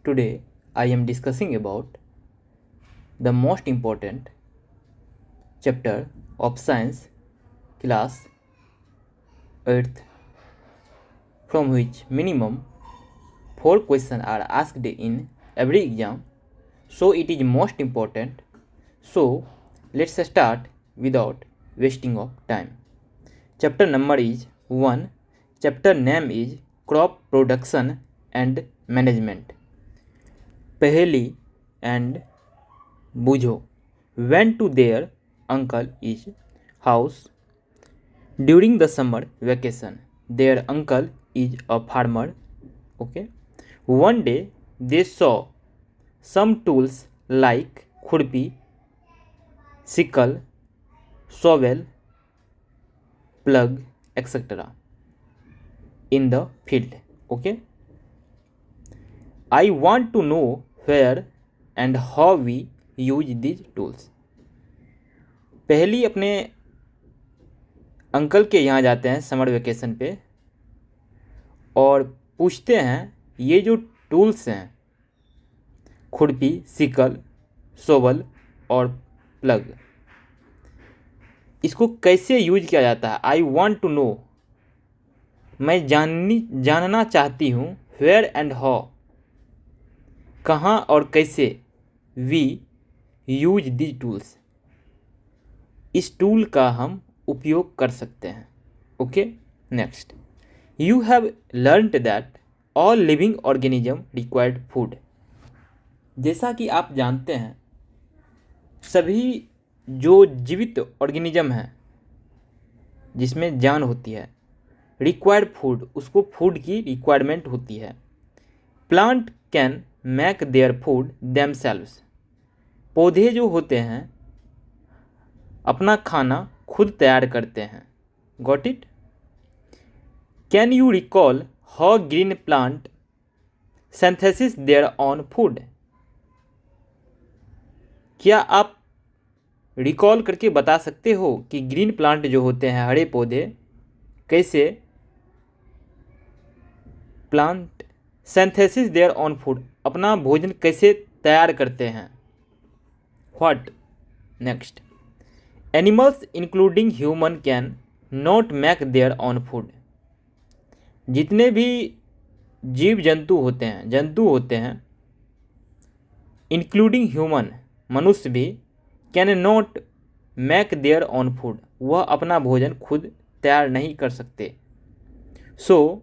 Today I am discussing about the most important chapter of science class Earth, from which minimum 4 questions are asked in every exam, so it is most important. So let's start without wasting of time. Chapter number is 1. Chapter name is crop production and management. Peheli and Bujo went to their uncle's house during the summer vacation. Their uncle is a farmer. Okay. One day they saw some tools like khurpi, sickle, shovel, plug, etc. in the field. Okay. I want to know where and how we use these tools. पहली अपने uncle के यहाँ जाते हैं summer vacation पे और पूछते हैं ये जो टूल्स हैं खुरपी, सिकल, शोवल और प्लग, इसको कैसे यूज किया जाता है. आई वॉन्ट टू नो, मैं जानना चाहती हूँ. वेयर एंड हाउ, कहाँ और कैसे. वी यूज दिस टूल्स, इस टूल का हम उपयोग कर सकते हैं. Okay. Next, you have learned that all living organism required food. जैसा कि आप जानते हैं सभी जो जीवित ऑर्गेनिज्म हैं जिसमें जान होती है, रिक्वायर्ड फूड, उसको फूड की रिक्वायरमेंट होती है. Plant can make their food themselves. पौधे जो होते हैं अपना खाना खुद तैयार करते हैं. Got it. Can you recall how green plant synthesis their own food. क्या आप रिकॉल करके बता सकते हो कि ग्रीन प्लांट जो होते हैं, हरे पौधे, कैसे plant synthesis their own food, अपना भोजन कैसे तैयार करते हैं. What. Next, animals including human can not make their own food. जितने भी जीव जंतु होते हैं इंक्लूडिंग ह्यूमन, मनुष्य भी, can not make their own food, वह अपना भोजन खुद तैयार नहीं कर सकते. So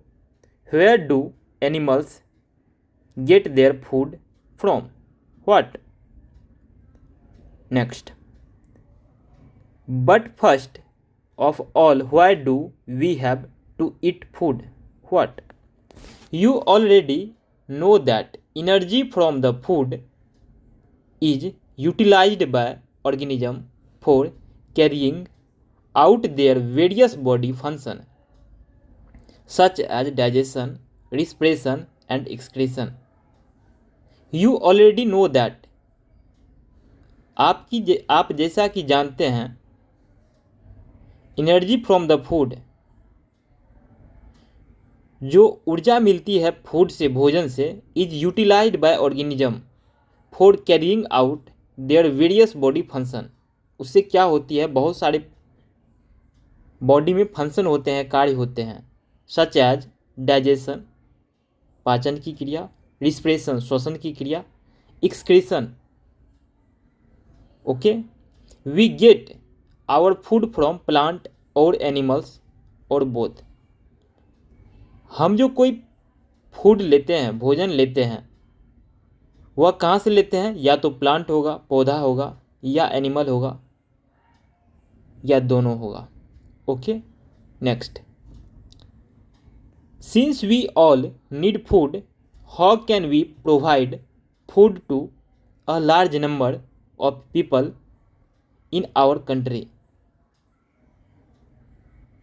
where do animals get their food from. What. Next, but first of all why do we have to eat food. What. You already know that energy from the food is utilized by organism for carrying out their various body function such as digestion, respiration and excretion. You already know that. आप जैसा कि जानते हैं energy from the food, जो ऊर्जा मिलती है food से, भोजन से, is utilised by organism for carrying out their various body function. उससे क्या होती है, बहुत सारे बॉडी में फंक्शन होते हैं, कार्य होते हैं. सच एज डाइजेशन, पाचन की क्रिया, रिस्पिरेशन, श्वसन की क्रिया, excretion. Okay. We get our food from plant और एनिमल्स और बोथ. हम जो कोई फूड लेते हैं, भोजन लेते हैं, वह कहाँ से लेते हैं, या तो प्लांट होगा, पौधा होगा, या एनिमल होगा, या दोनों होगा. Okay. Next, since we all need food, how can we provide food to a large number of people in our country.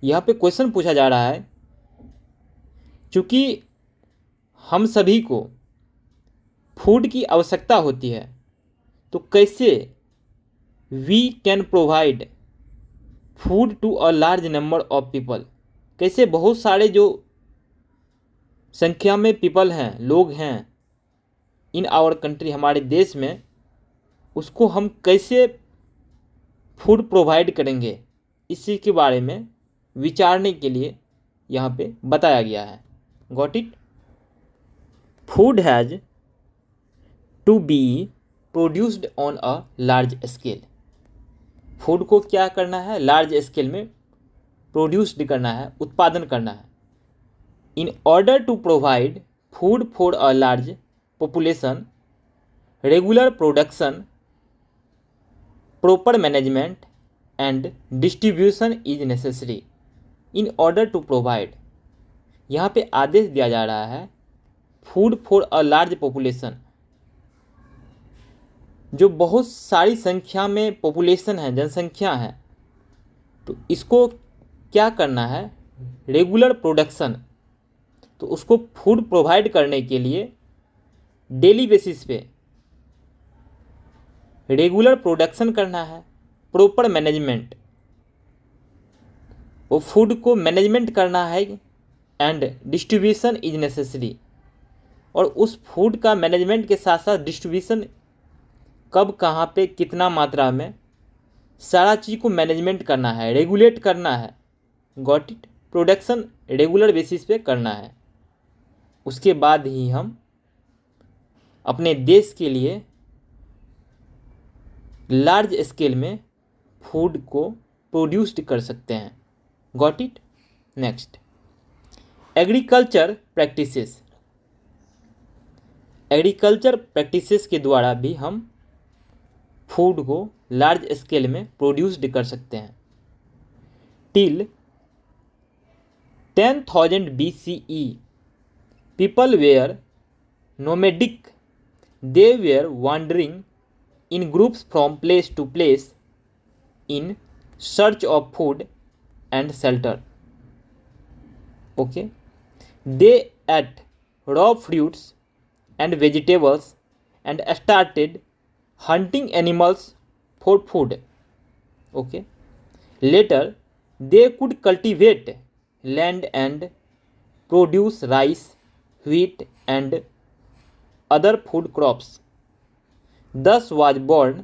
यहाँ पे क्वेश्चन पूछा जा रहा है, चूँकि हम सभी को फूड की आवश्यकता होती है, तो कैसे we can provide food to a large number of people, कैसे बहुत सारे जो संख्या में पीपल हैं, लोग हैं, इन आवर कंट्री, हमारे देश में, उसको हम कैसे फूड प्रोवाइड करेंगे, इसी के बारे में विचारने के लिए यहाँ पे बताया गया है। Got it. Food has to be produced on a large scale. Food को क्या करना है, लार्ज स्केल में प्रोड्यूस्ड करना है, उत्पादन करना है। In order to provide food for a large population, regular production, proper management and distribution is necessary. In order to provide, यहाँ पे आदेश दिया जा रहा है food for a large population, जो बहुत सारी संख्या में पॉपुलेशन है, जनसंख्या है, तो इसको क्या करना है, रेगुलर प्रोडक्शन, तो उसको फूड प्रोवाइड करने के लिए डेली बेसिस पे रेगुलर प्रोडक्शन करना है, प्रॉपर मैनेजमेंट, वो फूड को मैनेजमेंट करना है, एंड डिस्ट्रीब्यूशन इज नेसेसरी, और उस फूड का मैनेजमेंट के साथ साथ डिस्ट्रीब्यूशन, कब कहाँ पे कितना मात्रा में, सारा चीज़ को मैनेजमेंट करना है, रेगुलेट करना है। Got it. Production regular basis पे करना है, उसके बाद ही हम अपने देश के लिए लार्ज स्केल में फूड को प्रोड्यूस्ड कर सकते हैं। Got it. Next, agriculture practices. Agriculture practices के द्वारा भी हम फूड को लार्ज स्केल में प्रोड्यूस्ड कर सकते हैं। Till 10,000 BCE people were nomadic. They were wandering in groups from place to place in search of food and shelter. Okay. They ate raw fruits and vegetables and started hunting animals for food. Okay. Later, they could cultivate land and produce rice, wheat, and other food crops. Thus was born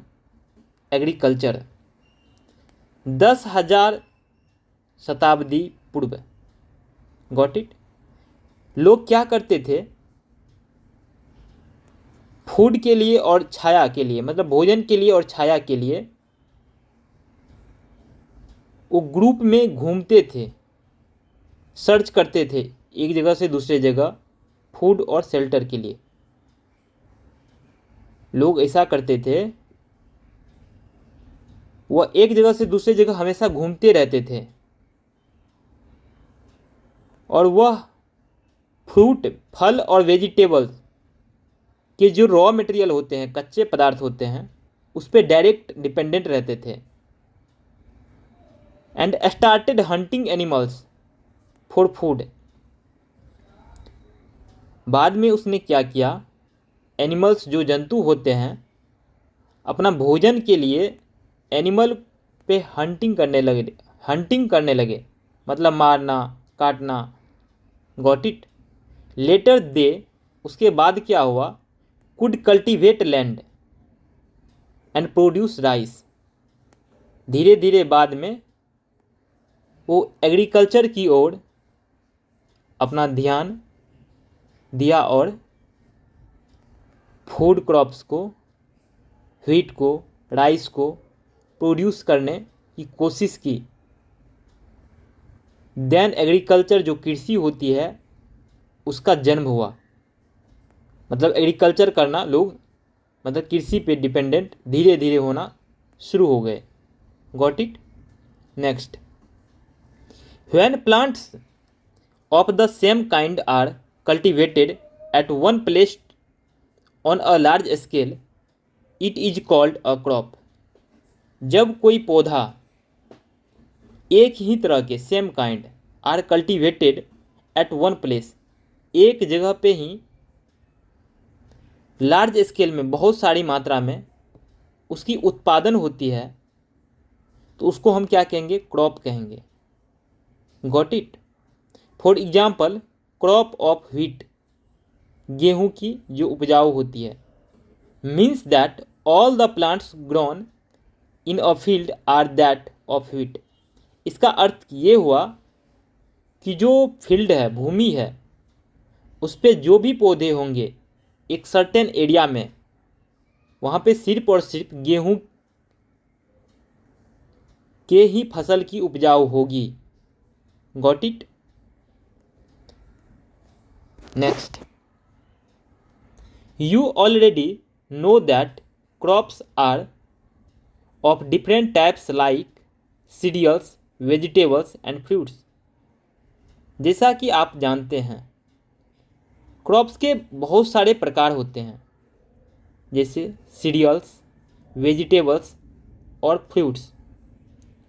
agriculture. 10,000 शताब्दी पूर्व। Got it. लोग क्या करते थे, food के लिए और छाया के लिए, मतलब भोजन के लिए और छाया के लिए, वो ग्रुप में घूमते थे, सर्च करते थे एक जगह से दूसरे जगह फूड और शेल्टर के लिए। लोग ऐसा करते थे, वह एक जगह से दूसरे जगह हमेशा घूमते रहते थे, और वह फ्रूट, फल और वेजिटेबल्स के जो रॉ मटेरियल होते हैं, कच्चे पदार्थ होते हैं, उस पर डायरेक्ट डिपेंडेंट रहते थे। And started hunting animals for food. बाद में उसने क्या किया, एनिमल्स जो जंतु होते हैं, अपना भोजन के लिए एनिमल पे हंटिंग करने लगे, मतलब मारना, काटना। Got it. लेटर दे, उसके बाद क्या हुआ, could cultivate land and produce rice. धीरे धीरे बाद में वो एग्रीकल्चर की ओर अपना ध्यान दिया और फूड क्रॉप्स को, व्हीट को, राइस को प्रोड्यूस करने की कोशिश की। देन एग्रीकल्चर, जो कृषि होती है, उसका जन्म हुआ। मतलब एग्रीकल्चर करना, लोग मतलब कृषि पे डिपेंडेंट धीरे धीरे होना शुरू हो गए। Got it. Next, when plants of the same kind are cultivated at one place on a large scale, it is called a crop. जब कोई पौधा एक ही तरह के, same kind, are cultivated at one place, एक जगह पे ही लार्ज स्केल में बहुत सारी मात्रा में उसकी उत्पादन होती है, तो उसको हम क्या कहेंगे, क्रॉप कहेंगे। Got it. For example, crop of wheat गेहूं की जो उपजाऊ होती है। Means that all the plants grown in a field are that of wheat. इसका अर्थ ये हुआ कि जो फील्ड है, भूमि है, उस पे जो भी पौधे होंगे एक सर्टेन एरिया में, वहाँ पे सिर्फ और सिर्फ गेहूं के ही फसल की उपजाऊ होगी। Got it? Next, you already know that crops are of different types like cereals, vegetables and fruits. जैसा कि आप जानते हैं क्रॉप्स के बहुत सारे प्रकार होते हैं, जैसे सीरियल्स, वेजिटेबल्स और fruits.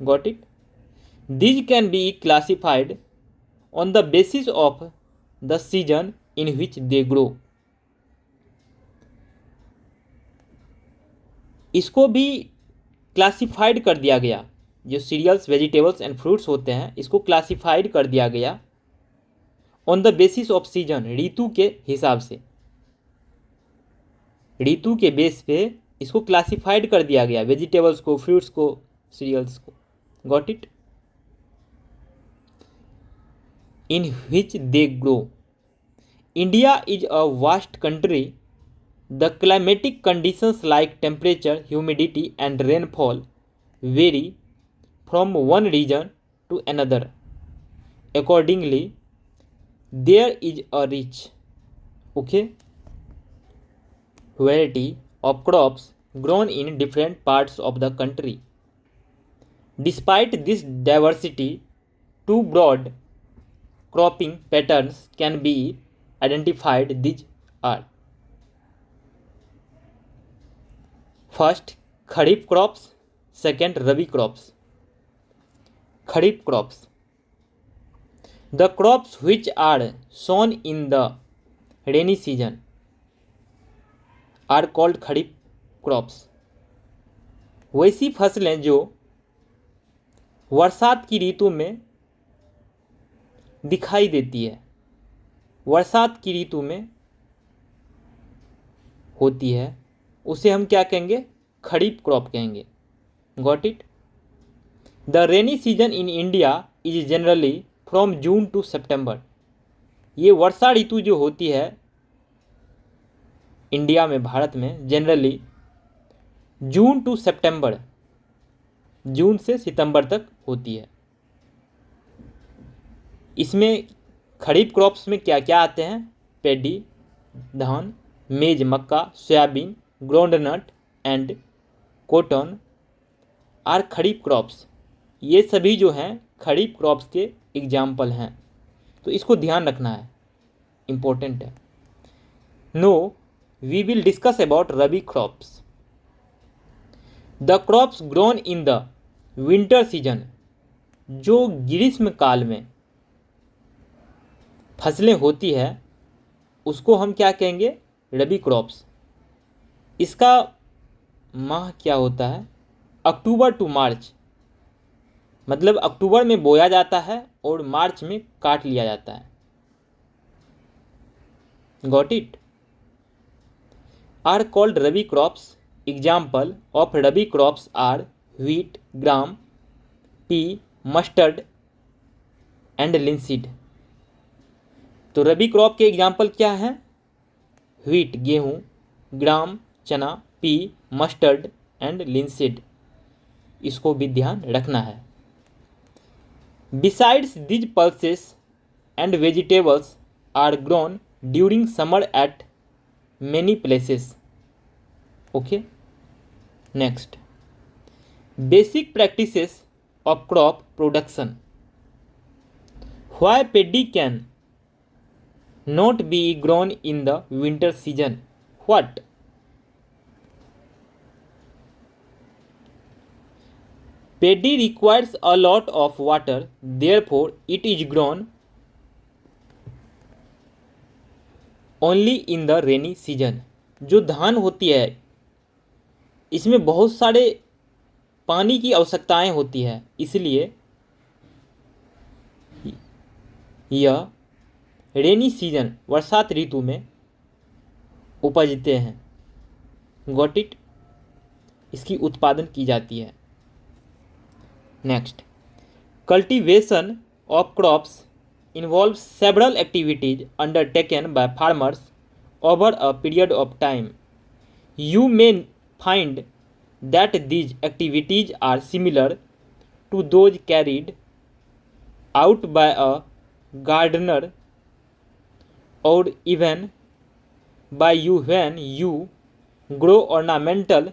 Got it? These can be classified on the basis of the season in which they grow. इसको भी क्लासिफाइड कर दिया गया, जो सीरियल्स, वेजिटेबल्स एंड फ्रूट्स होते हैं इसको क्लासिफाइड कर दिया गया on the basis of season, ऋतु के हिसाब से। ऋतु के बेस पे इसको क्लासिफाइड कर दिया गया, वेजिटेबल्स को, फ्रूट्स को, सीरियल्स को। Got it? in which they grow. India is a vast country. The climatic conditions like temperature, humidity, and rainfall vary from one region to another. Accordingly, there is a rich, variety of crops grown in different parts of the country. Despite this diversity, two broad cropping patterns can be identified. These are: first, kharif crops; second, rabi crops. Kharif crops, the crops which are sown in the rainy season are called kharif crops. वैसी फसलें जो बरसात की ऋतु में दिखाई देती है, बरसात की ऋतु में होती है, उसे हम क्या कहेंगे? खरीफ क्रॉप कहेंगे। Got it? The rainy season in India is generally from June to September. ये वर्षा ऋतु जो होती है इंडिया में, भारत में, जनरली जून टू सितंबर, जून से सितंबर तक होती है। इसमें खरीफ क्रॉप्स में क्या क्या आते हैं? पैडी, धान, मेज, मक्का, soybean, groundnut and cotton are kharif crops. ये सभी जो हैं खरीफ क्रॉप्स के एग्जाम्पल हैं, तो इसको ध्यान रखना है, इम्पोर्टेंट है। Now we will discuss about rabi crops. The crops grown in the winter season, जो ग्रीष्म काल में फसलें होती है उसको हम क्या कहेंगे? रबी क्रॉप्स। इसका माह क्या होता है? अक्टूबर टू मार्च, मतलब अक्टूबर में बोया जाता है और मार्च में काट लिया जाता है। Got it? Are called rabi crops. Example of rabi crops are wheat, gram, pea, mustard and linseed. तो रबी क्रॉप के एग्जाम्पल क्या हैं? व्हीट गेहूं, ग्राम चना, पी मस्टर्ड एंड लिंसीड। इसको भी ध्यान रखना है। Besides these pulses and vegetables are grown during summer at many places. Okay, next, basic practices of crop production. Why paddy can not be grown in the winter season? What? Paddy requires a lot of water, therefore it is grown only in the rainy season. जो धान होती है इसमें बहुत सारे पानी की आवश्यकताएं होती है, इसलिए यह रेनी सीजन, बरसात ऋतु में उपजते हैं। Got it? इसकी उत्पादन की जाती है। Next, cultivation of crops involves several activities undertaken by farmers over a period of time. You may find that these activities are similar to those carried out by a gardener or even by you when you grow ornamental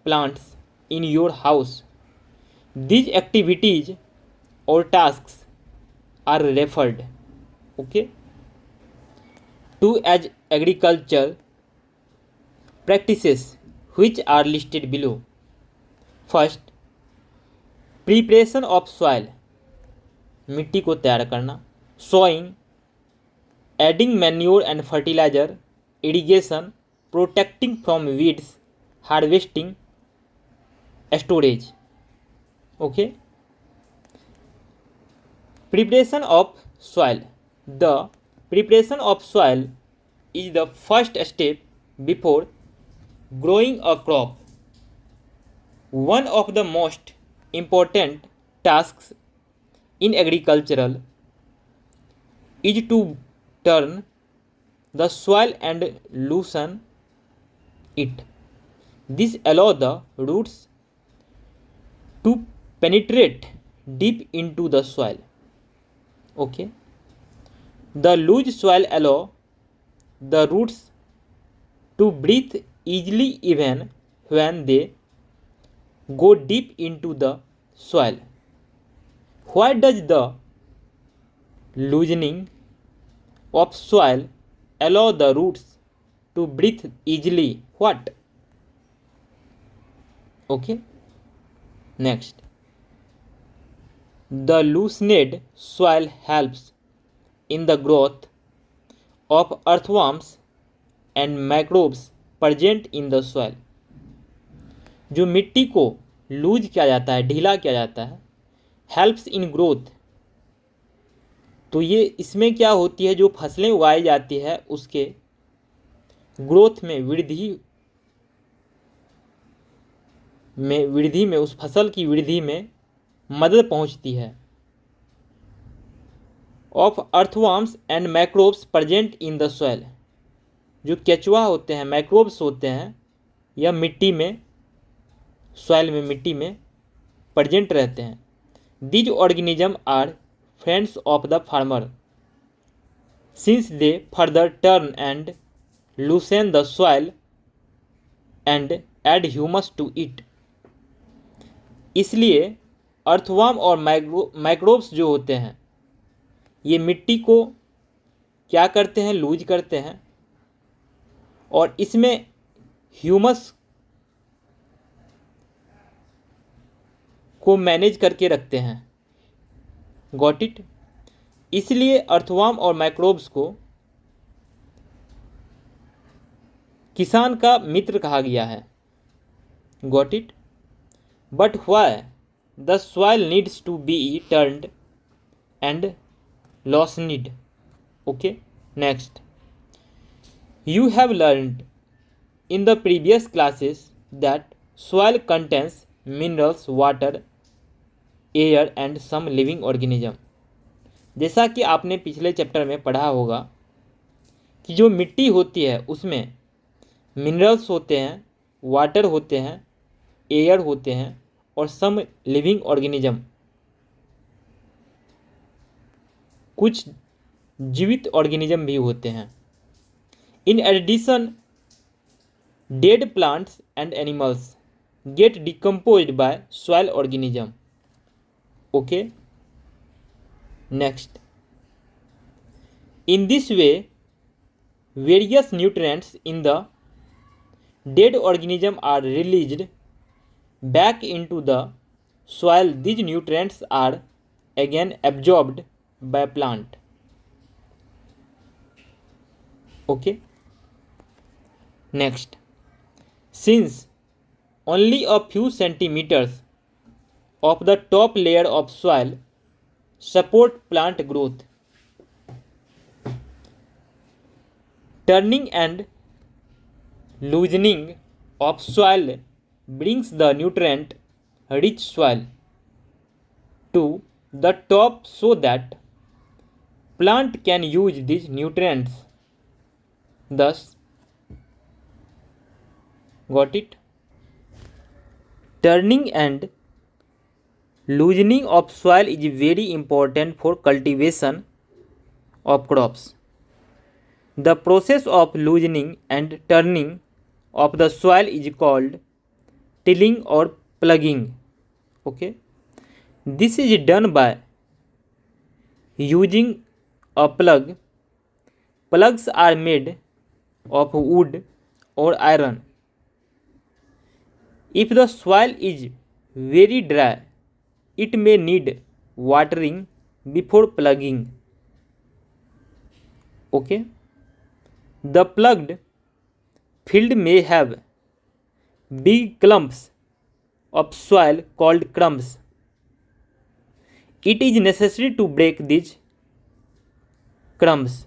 plants in your house. These activities or tasks are referred, okay, to as agriculture practices which are listed below. First, preparation of soil, मिट्टी को तैयार करना, sowing, adding manure and fertilizer, irrigation, protecting from weeds, harvesting, storage. Okay. Preparation of soil. The preparation of soil is the first step before growing a crop. One of the most important tasks in agricultural is to turn the soil and loosen it. This allows the roots to penetrate deep into the soil. Okay, the loose soil allow the roots to breathe easily even when they go deep into the soil. Why does the loosening of soil allow the roots to breathe easily? What? Okay. Next, the loosened soil helps in the growth of earthworms and microbes present in the soil. जो मिट्टी को loose किया जाता है, ढीला किया जाता है, हेल्प्स इन ग्रोथ। तो ये इसमें क्या होती है, जो फसलें उगाई जाती है उसके ग्रोथ में, वृद्धि में उस फसल की वृद्धि में मदद पहुंचती है। Of earthworms and microbes present in the soil, जो केचुआ होते हैं, माइक्रोब्स होते हैं, यह मिट्टी में, सॉइल में, मिट्टी में प्रेजेंट रहते हैं। These organism are friends of the farmer since they further turn and loosen the soil and add humus to it. इसलिए अर्थवर्म और माइक्रोब्स जो होते हैं, ये मिट्टी को क्या करते हैं, लूज करते हैं, और इसमें ह्यूमस को मैनेज करके रखते हैं। Got it? इसलिए अर्थवर्म और माइक्रोब्स को किसान का मित्र कहा गया है। Got it? But why the soil needs to be turned and loosened? Okay. Next, you have learned in the previous classes that soil contains minerals, water, air and some living organism. जैसा कि आपने पिछले chapter में पढ़ा होगा कि जो मिट्टी होती है उसमें मिनरल्स होते हैं, वाटर होते हैं, एयर होते हैं और सम लिविंग ऑर्गेनिज्म, कुछ जीवित ऑर्गेनिज्म भी होते हैं। In addition dead plants and animals get decomposed by soil organism. Okay. Next, in this way various nutrients in the dead organism are released back into the soil. These nutrients are again absorbed by plant. Okay. Next, since only a few centimeters of the top layer of soil support plant growth, turning and Loosening of soil brings the nutrient rich soil to the top so that plant can use these nutrients. Thus, got it? Turning and loosening of soil is very important for cultivation of crops. The process of loosening and turning of the soil is called tilling or plugging. Okay, this is done by using a plug. Plugs are made of wood or iron. If the soil is very dry, it may need watering before plugging. Okay, the plugged field may have big clumps of soil called crumbs. It is necessary to break these crumbs.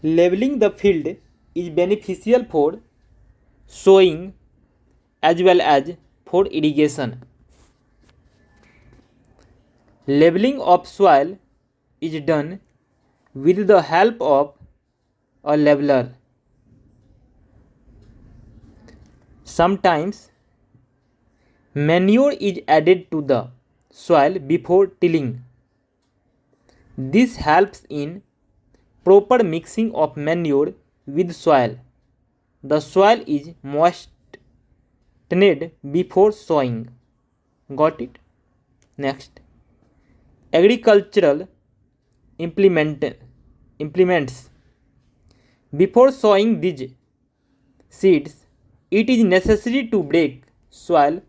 Leveling the field is beneficial for sowing as well as for irrigation. Leveling of soil is done with the help of a leveler. Sometimes manure is added to the soil before tilling. This helps in proper mixing of manure with soil. The soil is moistened before sowing. Got it? Next, agricultural implements. Before sowing these seeds, it is necessary to break soil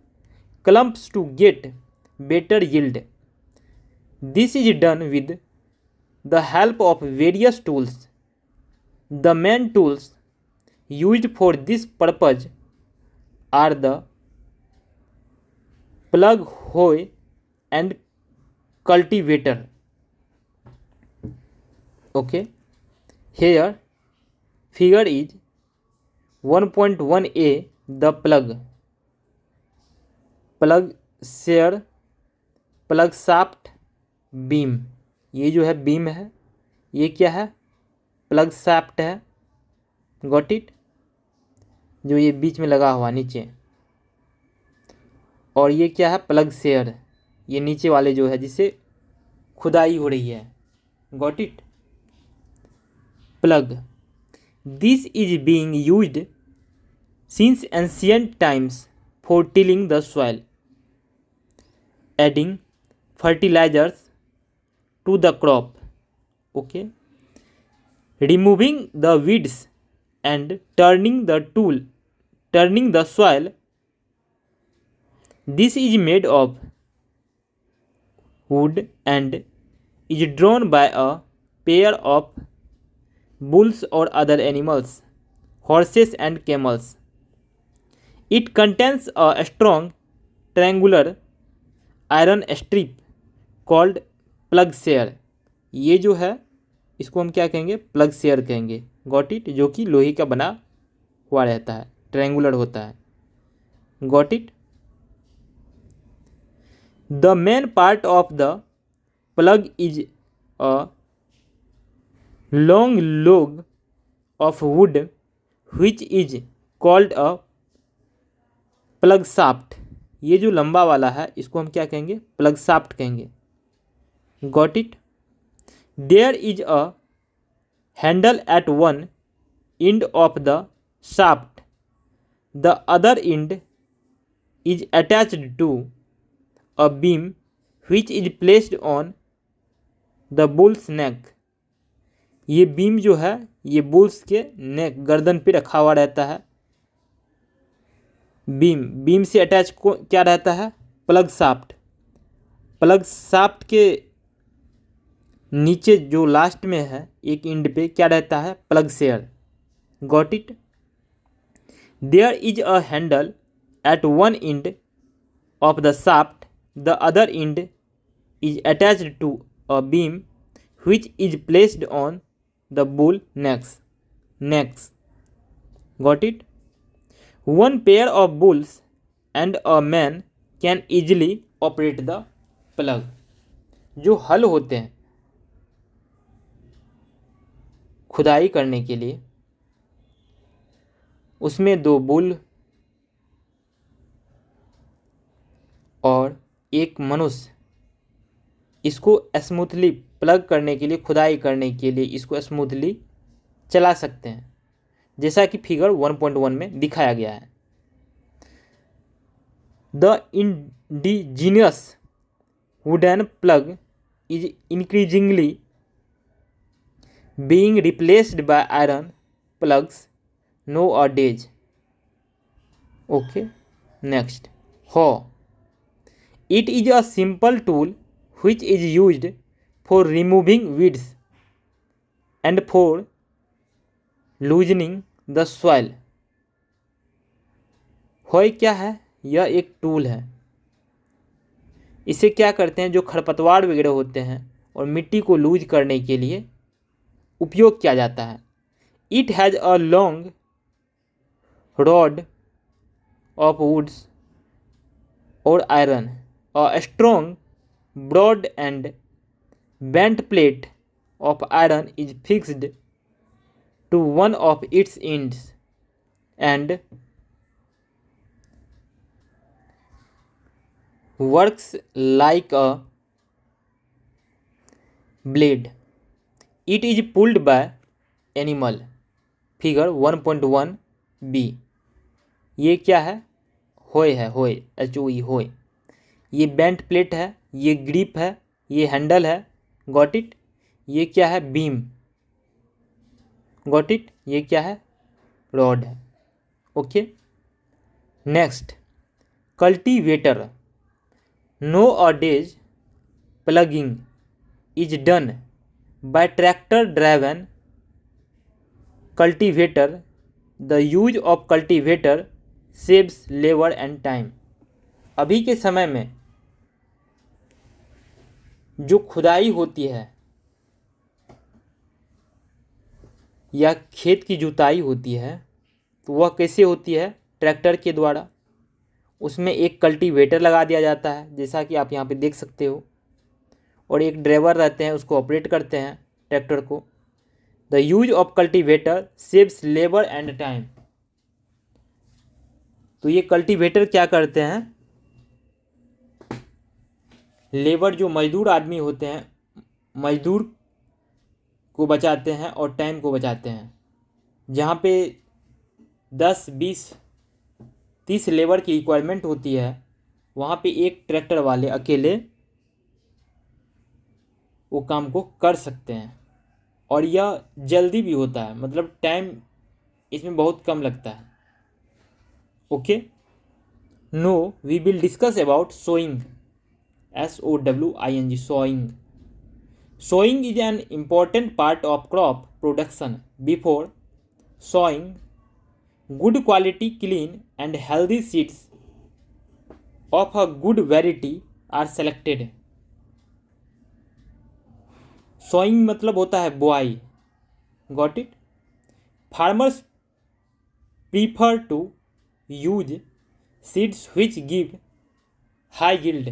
clumps to get better yield. This is done with the help of various tools. The main tools used for this purpose are the plug, hoe, and cultivator. Okay, here figure is 1.1a. the plug shear, plug shaft, beam. ये जो है beam है, ये क्या है? Plug shaft है. Got it? जो ये बीच में लगा हुआ नीचे. और ये क्या है? Plug share. ये नीचे वाले जो है जिससे खुदाई हो रही है. Got it? Plug. This is being used since ancient times for tilling the soil, adding fertilizers to the crop. Okay, removing the weeds and turning the soil. This is made of wood and is drawn by a pair of bulls or other animals, horses and camels. It contains a strong triangular iron strip called plug shear. ये जो है इसको हम क्या कहेंगे? Plug share कहेंगे. Got it? जो कि लोहे का बना हुआ रहता है, ट्रायंगुलर होता है. Got it? The main part of the plough is a long log of wood which is called a plough shaft. ये जो लंबा वाला है इसको हम क्या कहेंगे? प्लग शाफ्ट कहेंगे. Got it? There is a handle at one end of the shaft. The other end is attached to a beam which is placed on the bull's neck. ये बीम जो है ये बुल्स के नेक, गर्दन पे रखा हुआ रहता है. बीम से अटैच को क्या रहता है? Plug shaft. प्लग शाफ्ट के नीचे जो लास्ट में है एक एंड पे क्या रहता है? Ploughshare. Got it? There is a handle at one end of the shaft. The other end is attached to a beam which is placed on the bull necks. necks. Got it? One pair of bulls and a man can easily operate the plug. जो हल होते हैं खुदाई करने के लिए, उसमें 2 bull और एक मनुष्य इसको स्मूथली प्लग करने के लिए, खुदाई करने के लिए इसको स्मूथली चला सकते हैं, जैसा कि फिगर 1.1 में दिखाया गया है। The indigenous wooden plug is increasingly being replaced by iron plugs nowadays. Okay, next, how? It is a simple tool which is used for removing weeds and for loosening the soil. how क्या है? यह एक tool है। इसे क्या करते हैं, जो खरपतवार वगैरह होते हैं और मिट्टी को लूज करने के लिए उपयोग किया जाता है। It has a long rod of woods और iron, a strong broad and bent plate of iron is fixed to one of its ends and works like a blade. It is pulled by animal. Figure 1.1b. ये क्या है? होय है, होय, HOE, होय. ये bent plate है, ये ग्रिप है, ये हैंडल है. Got it? ये क्या है? बीम. Got it? ये क्या है? रॉड है. Okay, next, cultivator. Nowadays ploughing is done by tractor driven cultivator. The use of cultivator saves labor and time. अभी के समय में जो खुदाई होती है या खेत की जुताई होती है तो वह कैसे होती है? ट्रैक्टर के द्वारा। उसमें एक कल्टीवेटर लगा दिया जाता है, जैसा कि आप यहाँ पे देख सकते हो, और एक ड्राइवर रहते हैं, उसको ऑपरेट करते हैं ट्रैक्टर को। The use of cultivator saves labour and time. तो ये कल्टीवेटर क्या करते हैं? लेबर जो मजदूर आदमी होते हैं, मजदूर को बचाते हैं और टाइम को बचाते हैं। जहाँ पे 10, 20, 30 लेबर की रिक्वायरमेंट होती है, वहाँ पे एक ट्रैक्टर वाले अकेले वो काम को कर सकते हैं और यह जल्दी भी होता है, मतलब टाइम इसमें बहुत कम लगता है। Okay, now we will discuss about sowing. SOWING, sowing. Sowing is an important part of crop production. Before sowing, good quality, clean and healthy seeds of a good variety are selected. Sowing मतलब होता है बुआई. Got it? Farmers prefer to use seeds which give high yield.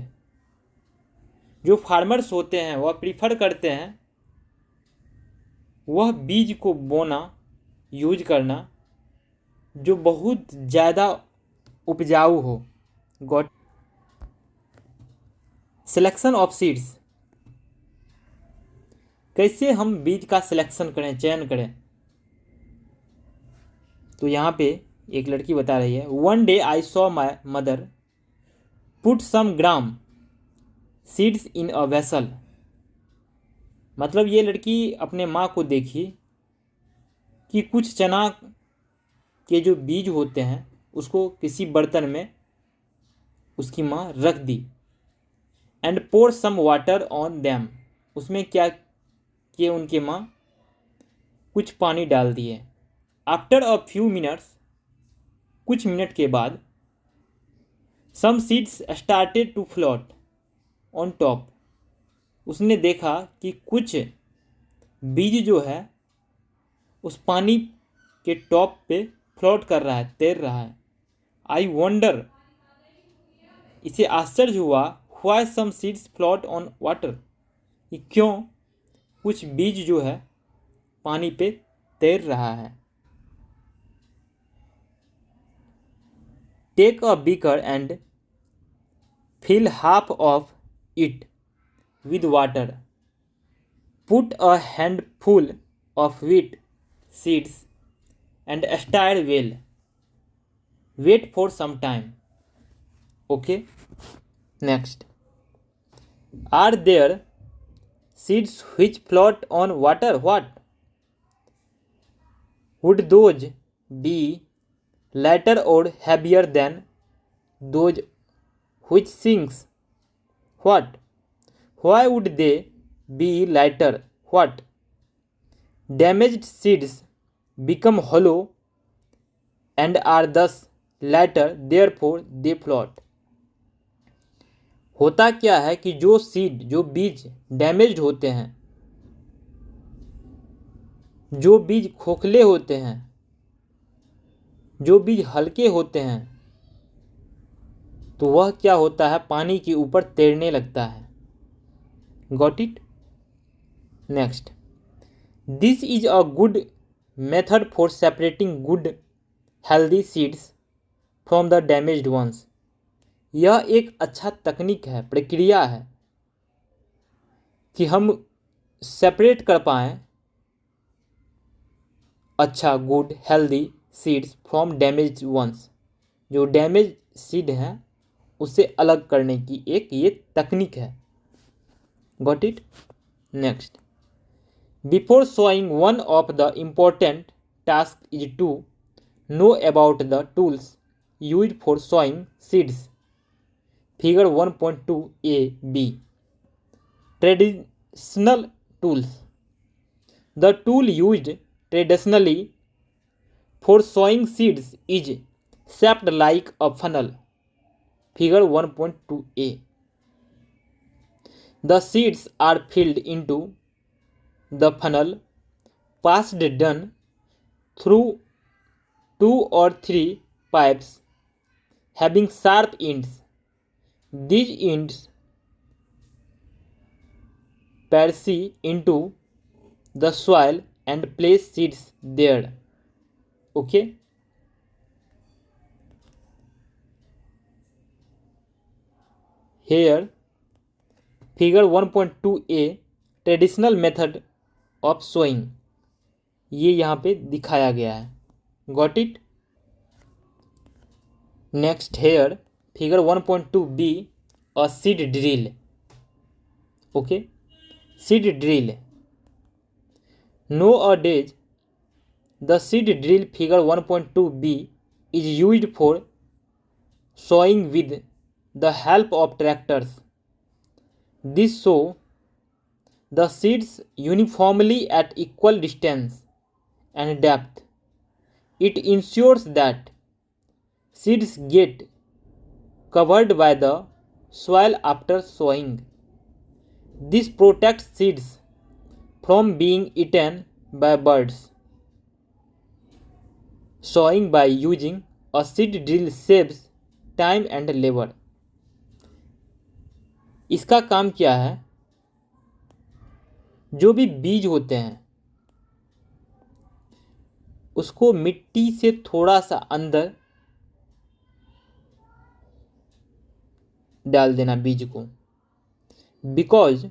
जो farmers होते हैं वह prefer करते हैं वह बीज को बोना, यूज करना जो बहुत ज़्यादा उपजाऊ हो. गॉट. Selection of seeds. कैसे हम बीज का सिलेक्शन करें, चयन करें? तो यहाँ पे एक लड़की बता रही है, one day I saw my mother put some gram seeds in a vessel. मतलब ये लड़की अपने माँ को देखी कि कुछ चना के जो बीज होते हैं उसको किसी बर्तन में उसकी माँ रख दी. And pour some water on them. उसमें क्या किए उनके माँ? कुछ पानी डाल दिए. आफ्टर अ फ्यू मिनट्स, कुछ मिनट के बाद, some seeds started to float on top. उसने देखा कि कुछ बीज जो है उस पानी के टॉप पे फ्लोट कर रहा है, तैर रहा है। आई वंडर, इसे आश्चर्य हुआ, why some seeds float on water, कि क्यों कुछ बीज जो है पानी पे तैर रहा है। Take a beaker and fill half of it with water. Put a handful of wheat seeds and stir well. Wait for some time. Okay. Next. Are there seeds which float on water? What? Would those be lighter or heavier than those which sinks? What? Why would they be lighter? What? Damaged seeds become hollow and are thus lighter, therefore they float. होता क्या है कि जो बीज damaged होते हैं, जो बीज खोखले होते हैं, जो बीज हल्के होते हैं, तो वह क्या होता है, पानी के ऊपर तैरने लगता है। Got it? Next, this is a good method for separating good healthy seeds from the damaged ones. यह एक अच्छा तकनीक है, प्रक्रिया है कि हम सेपरेट कर पाएँ अच्छा good healthy seeds from damaged ones. जो डैमेज सीड हैं उसे अलग करने की एक ये तकनीक है। Got it? Next, before sowing one of the important task is to know about the tools use for sowing seeds. Figure 1.2 A B. Traditional tools, the tool used traditionally for sowing seeds is shaped like a funnel. Figure 1.2a. The seeds are filled into the funnel, passed down through 2 or 3 pipes having sharp ends. These ends pierce into the soil and place seeds there. Okay. Here figure 1.2a traditional method of sowing, ये यहाँ पे दिखाया गया है। Got it? Next, here figure 1.2b a seed drill. Okay, seed drill. Nowadays, the seed drill figure 1.2b is used for sowing with the help of tractors. This sow the seeds uniformly at equal distance and depth. It ensures that seeds get covered by the soil after sowing. This protects seeds from being eaten by birds. Sowing by using a seed drill saves time and labor. इसका काम क्या है, जो भी बीज होते हैं उसको मिट्टी से थोड़ा सा अंदर डाल देना बीज को, बिकॉज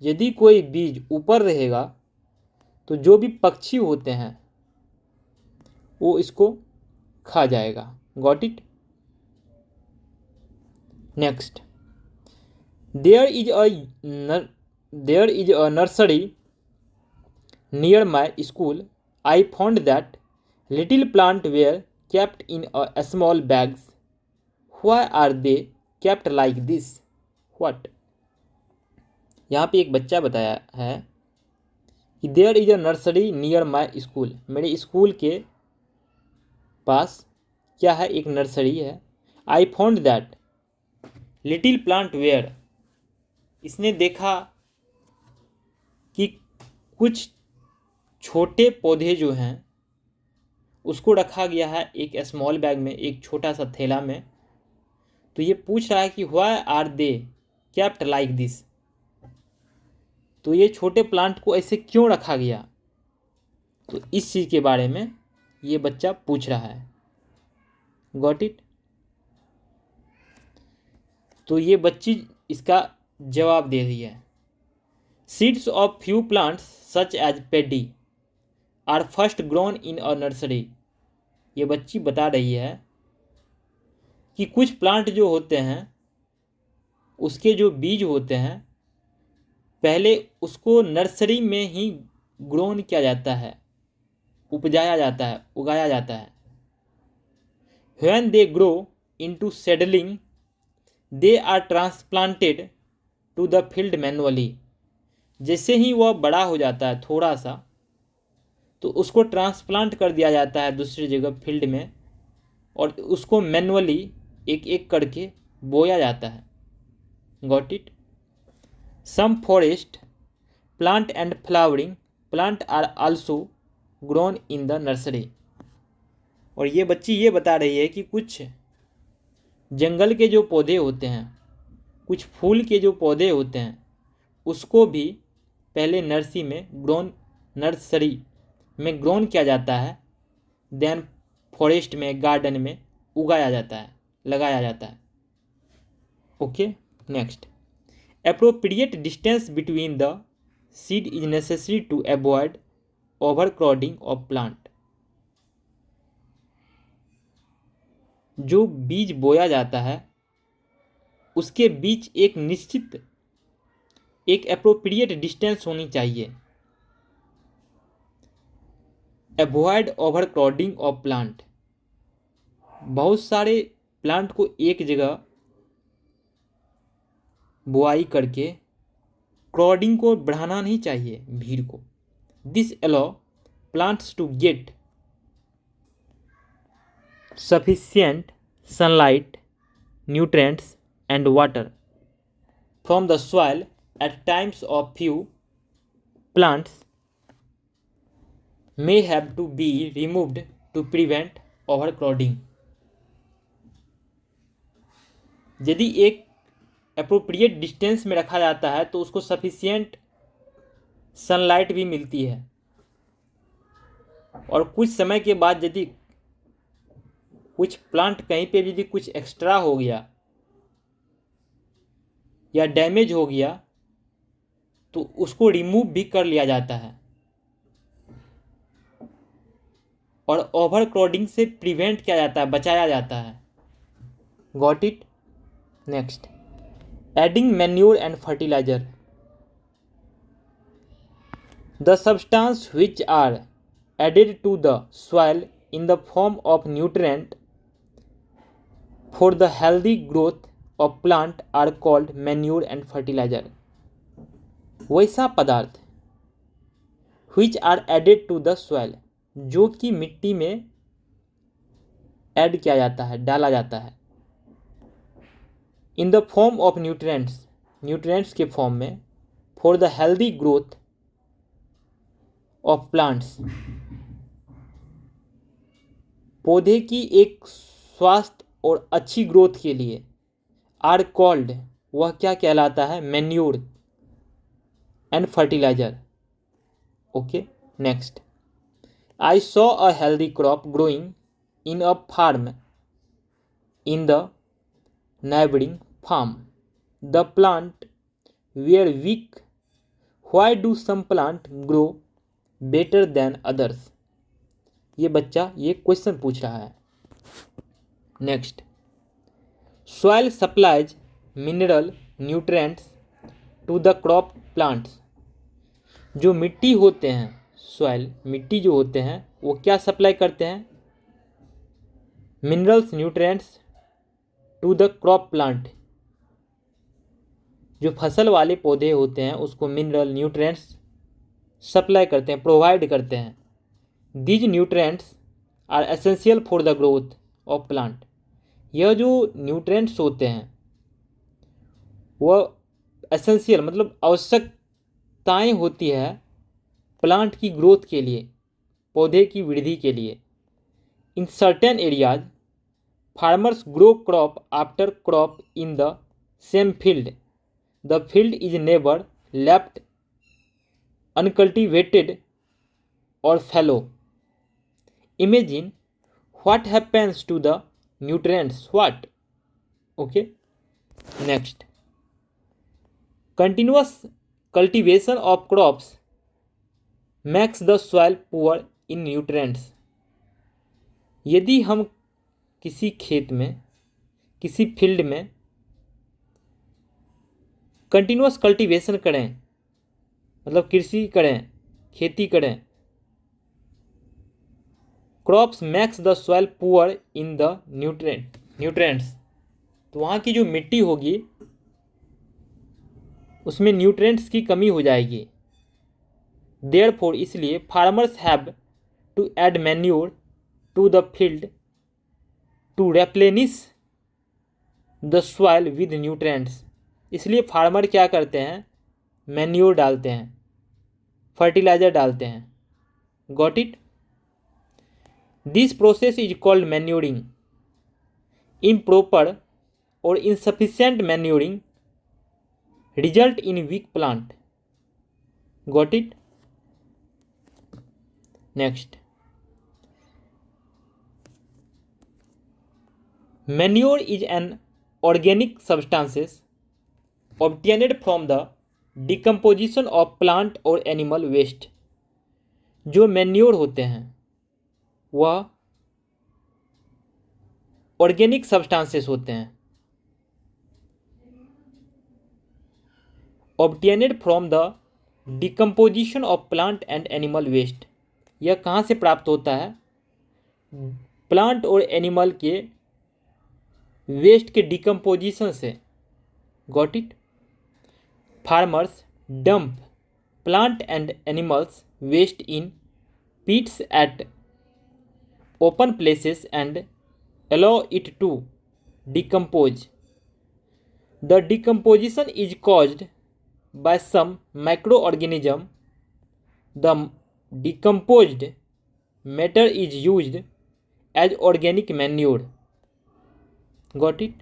यदि कोई बीज ऊपर रहेगा तो जो भी पक्षी होते हैं वो इसको खा जाएगा। Got it? Next, there is a nursery near my school. I found that little plant were kept in a small bags. Why are they kept like this? What? यहाँ पे एक बच्चा बताया है कि there is a nursery near my school, मेरे school के पास क्या है, एक नर्सरी है। I found that little plant were, इसने देखा कि कुछ छोटे पौधे जो हैं उसको रखा गया है एक स्मॉल बैग में, एक छोटा सा थैला में। तो ये पूछ रहा है कि why are they kept like this, तो ये छोटे प्लांट को ऐसे क्यों रखा गया, तो इस चीज़ के बारे में ये बच्चा पूछ रहा है। Got it. तो ये बच्ची इसका जवाब दे रही है। Seeds of few plants such as paddy are first grown in a nursery. ये बच्ची बता रही है कि कुछ प्लांट जो होते हैं उसके जो बीज होते हैं पहले उसको नर्सरी में ही ग्रोन किया जाता है, उपजाया जाता है, उगाया जाता है। When they grow into seedling they are transplanted to the field manually. जैसे ही वह बड़ा हो जाता है थोड़ा सा, तो उसको ट्रांसप्लांट कर दिया जाता है दूसरी जगह फील्ड में, और उसको मैनुअली एक एक करके बोया जाता है। Got it. Some forest plant and flowering plant are also grown in the nursery. और ये बच्ची ये बता रही है कि कुछ जंगल के जो पौधे होते हैं, कुछ फूल के जो पौधे होते हैं, उसको भी पहले नर्सरी में ग्रोन किया जाता है, देन फॉरेस्ट में, गार्डन में उगाया जाता है, लगाया जाता है। Okay, next. Appropriate distance between the seed is necessary to avoid overcrowding of plant. जो बीज बोया जाता है उसके बीच एक निश्चित, एक एप्रोप्रिएट डिस्टेंस होनी चाहिए। अवॉइड ओवरक्राउडिंग ऑफ प्लांट, बहुत सारे प्लांट को एक जगह बुआई करके क्राउडिंग को बढ़ाना नहीं चाहिए, भीड़ को। This allow plants to get sufficient sunlight, nutrients and water from the soil at times of few plants may have to be removed to prevent overcrowding। यदि एक अप्रोप्रिएट डिस्टेंस में रखा जाता है तो उसको सफिशिएंट सनलाइट भी मिलती है, और कुछ समय के बाद यदि कुछ प्लांट कहीं पे यदि कुछ एक्स्ट्रा हो गया या डैमेज हो गया तो उसको रिमूव भी कर लिया जाता है, और ओवरक्राउडिंग से प्रिवेंट किया जाता है, बचाया जाता है। Got it. Next. Adding manure and fertilizer, the substance which are added to the soil in the form of nutrient for the healthy growth of plant are called manure and fertilizer। वैसा पदार्थ which are added to the soil, जो कि मिट्टी में add किया जाता है, डाला जाता है, in the form of nutrients, nutrients के फॉर्म में, for the healthy growth of plants, पौधे की एक स्वास्थ्य और अच्छी ग्रोथ के लिए, आर कॉल्ड, वह क्या कहलाता है, manure and fertilizer. Okay, next. I saw a healthy crop growing in a farm in the neighbouring farm, the plant were weak, why do some plant grow better than others. ये बच्चा ये question पूछ रहा है। Next. Soil supplies mineral nutrients to the crop plants. जो मिट्टी होते हैं, सॉइल, मिट्टी जो होते हैं वो क्या सप्लाई करते हैं, minerals, nutrients to the crop plant. जो फसल वाले पौधे होते हैं उसको मिनरल, न्यूट्रिएंट्स सप्लाई करते हैं, प्रोवाइड करते हैं। These nutrients are essential for the growth of plant। यह जो न्यूट्रिएंट्स होते हैं वह एसेंशियल मतलब आवश्यकताएं होती है प्लांट की ग्रोथ के लिए, पौधे की वृद्धि के लिए। In certain areas, farmers grow crop after crop in the same field. The field is never left uncultivated or fallow. Imagine what happens to the nutrients. What? Okay. Next. Continuous cultivation of crops makes the soil poor in nutrients. यदि हम किसी खेत में, किसी field में continuous cultivation करें, मतलब कृषि करें, खेती करें, crops max the soil poor in the nutrients, तो वहाँ की जो मिट्टी होगी उसमें न्यूट्रेंट्स की कमी हो जाएगी. देयरफॉर इसलिए farmers have to add manure to the field to replenish the soil with nutrients. इसलिए फार्मर क्या करते हैं, मैन्योर डालते हैं, फर्टिलाइजर डालते हैं. Got it. This process is called manuring. Improper और insufficient manuring result in weak plant. Got it? Next. Manure is an organic substances obtained from the decomposition of plant or animal waste. जो manure होते हैं वह organic substances होते हैं, obtained from the decomposition of plant and animal waste. यह कहाँ से प्राप्त होता है, प्लांट और एनिमल के वेस्ट के डिकम्पोजिशन से. Got it. Farmers dump plant and animals waste in pits at open places and allow it to decompose. The decomposition is caused by some microorganism. The decomposed matter is used as organic manure. Got it?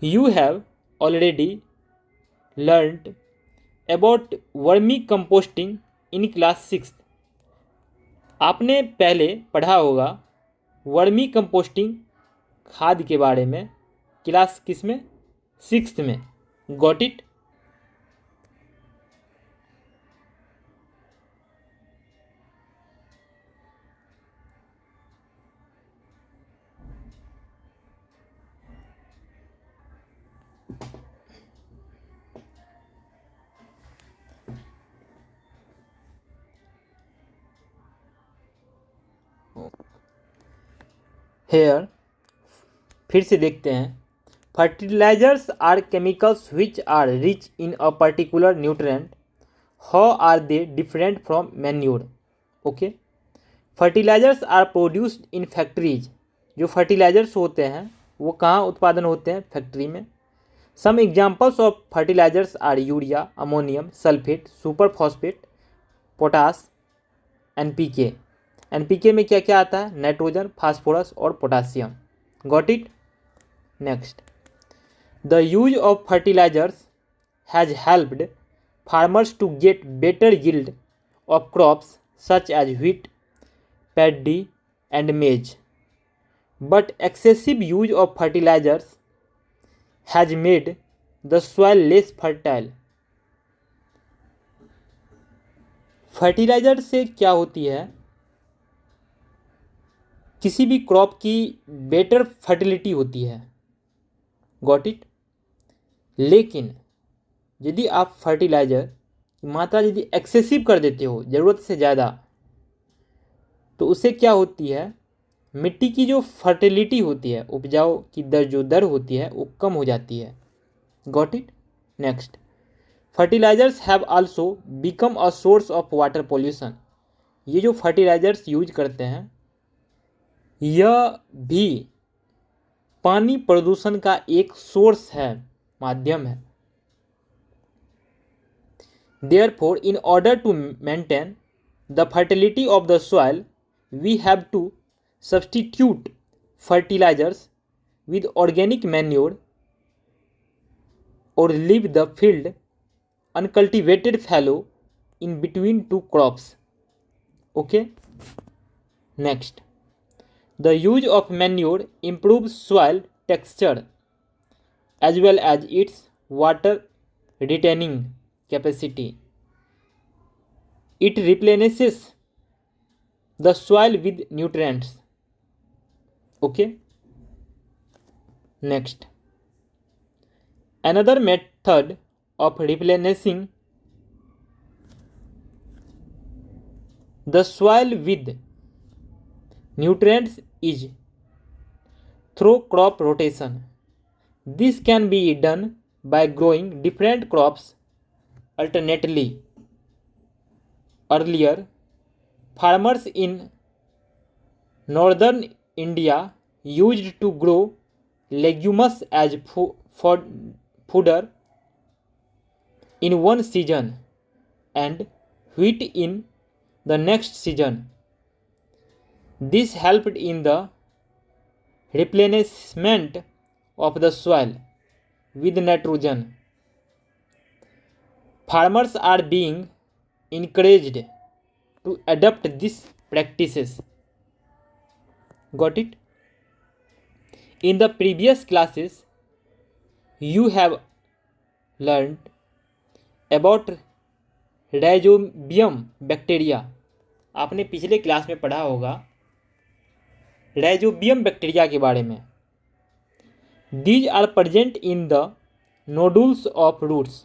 You have already learned about vermicomposting in class 6. आपने पहले पढ़ा होगा vermi composting खाद के बारे में class किस में, 6th में. Got it. हेयर फिर से देखते हैं. Fertilizers are chemicals which are rich in a particular nutrient. How are they different from manure. Okay. Fertilizers are produced in factories. जो फर्टिलाइजर्स होते हैं वो कहाँ उत्पादन होते हैं, फैक्ट्री में. Some examples of fertilizers are urea, ammonium sulphate, super phosphate, potash, NPK. NPK में क्या क्या आता है, नाइट्रोजन, फास्फोरस और potassium. Got it. Next. The use of fertilizers has helped farmers to get better yield of crops such as wheat, paddy and maize. But excessive use of fertilizers has made the soil less fertile. Fertilizer से क्या होती है, किसी भी crop की better fertility होती है. Got it. लेकिन यदि आप फर्टिलाइज़र की मात्रा यदि एक्सेसिव कर देते हो, ज़रूरत से ज़्यादा, तो उससे क्या होती है, मिट्टी की जो फर्टिलिटी होती है, उपजाऊ की दर होती है वो कम हो जाती है. Got it. Next. Fertilizers have also become a source of water pollution. ये जो फर्टिलाइजर्स यूज करते हैं यह भी पानी प्रदूषण का एक सोर्स है, माध्यम है. Therefore, in order to maintain the fertility of the soil, we have to substitute fertilizers with organic manure or leave the field uncultivated fallow in between two crops. Okay. Next, the use of manure improves soil texture as well as its water retaining capacity. It replenishes the soil with nutrients. Okay. Next, another method of replenishing the soil with nutrients is through crop rotation. This can be done by growing different crops alternately. Earlier, farmers in northern India used to grow legumes as fodder in one season and wheat in the next season. This helped in the replenishment of the soil with nitrogen. Farmers are being encouraged to adopt these practices. Got it? In the previous classes, you have learned about rhizobium bacteria. आपने पिछले class में पढ़ा होगा rhizobium bacteria के बारे में. These are present in the nodules of roots.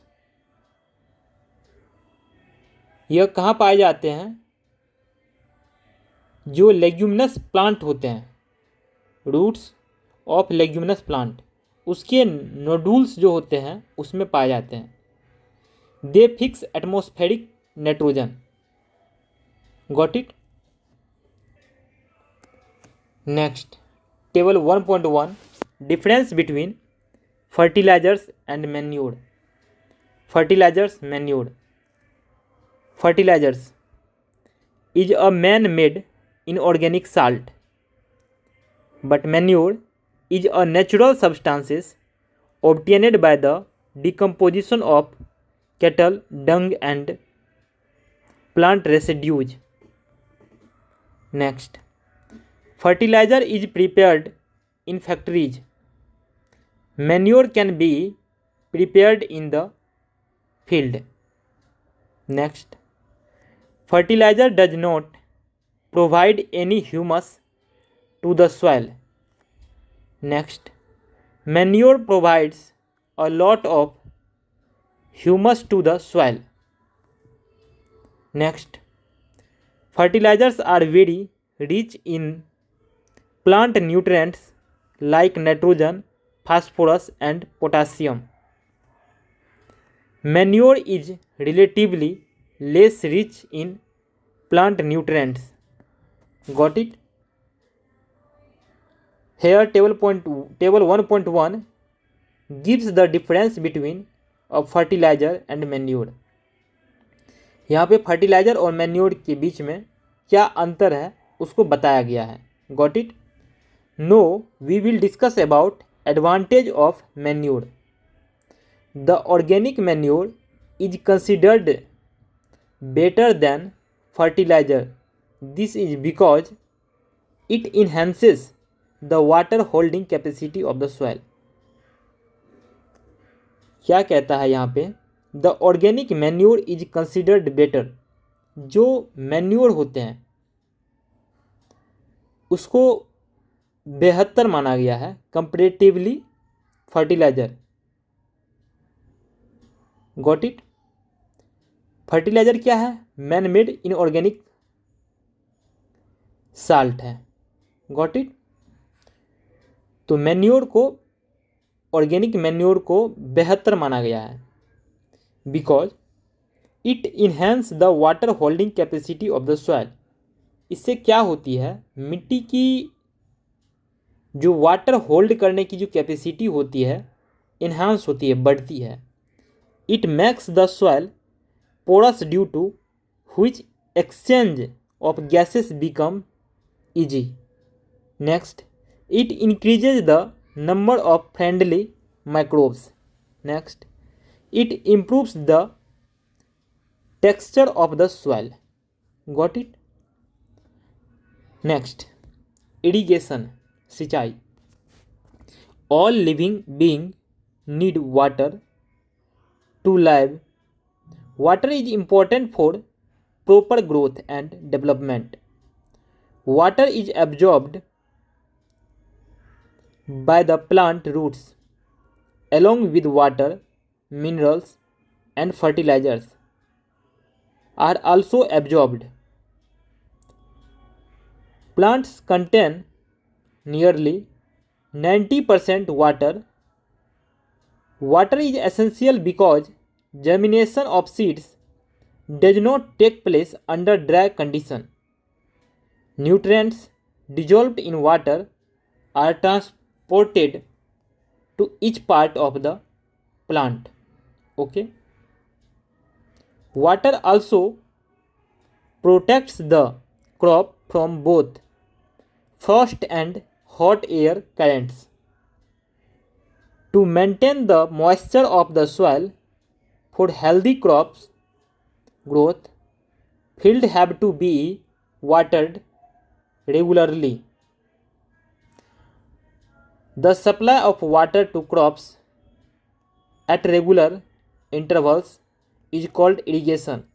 यह कहाँ पाए जाते हैं? जो लेग्यूमिनस प्लांट होते हैं, रूट्स ऑफ लेग्यूमिनस प्लांट, उसके नोडुल्स जो होते हैं उसमें पाए जाते हैं. They fix atmospheric nitrogen. Got it? Next, table 1.1 difference between fertilizers and manure. Fertilizers, manure. Fertilizers is a man-made inorganic salt, but manure is a natural substances obtained by the decomposition of cattle dung and plant residues. Next, fertilizer is prepared in factories. Manure can be prepared in the field. Next, fertilizer does not provide any humus to the soil. Next, manure provides a lot of humus to the soil. Next, fertilizers are very rich in plant nutrients like nitrogen, phosphorus and potassium. Manure is relatively less rich in plant nutrients. Got it? Here table 1.1 gives the difference between a fertilizer and manure. यहाँ पे fertiliser और manure के बीच में क्या अंतर है उसको बताया गया है. Got it? Now we will discuss about advantage of manure. The organic manure is considered better than fertilizer. This is because it enhances the water holding capacity of the soil. क्या कहता है यहाँ पे? The organic manure is considered better. जो manure होते हैं उसको बेहतर माना गया है comparatively fertilizer. Got it? Fertilizer क्या है? मैन मेड इनऑर्गेनिक साल्ट है. Got it? तो मैन्योर को, ऑर्गेनिक मैन्योर को बेहतर माना गया है because it enhance the water holding capacity of the soil. इससे क्या होती है? मिट्टी की जो वाटर होल्ड करने की जो कैपेसिटी होती है इन्हांस होती है, बढ़ती है. It makes the soil porous due to which exchange of gases become easy. Next, it increases the number of friendly microbes. Next, it improves the texture of the soil. Got it? Next, irrigation, सिंचाई. All living beings need water to live. Water is important for proper growth and development. Water is absorbed by the plant roots. Along with water, minerals and fertilizers are also absorbed. Plants contain nearly 90% water. Water is essential because germination of seeds does not take place under dry conditions. Nutrients dissolved in water are transported to each part of the plant. Okay. Water also protects the crop from both frost and hot air currents. To maintain the moisture of the soil for healthy crops growth, fields have to be watered regularly. The supply of water to crops at regular intervals is called irrigation.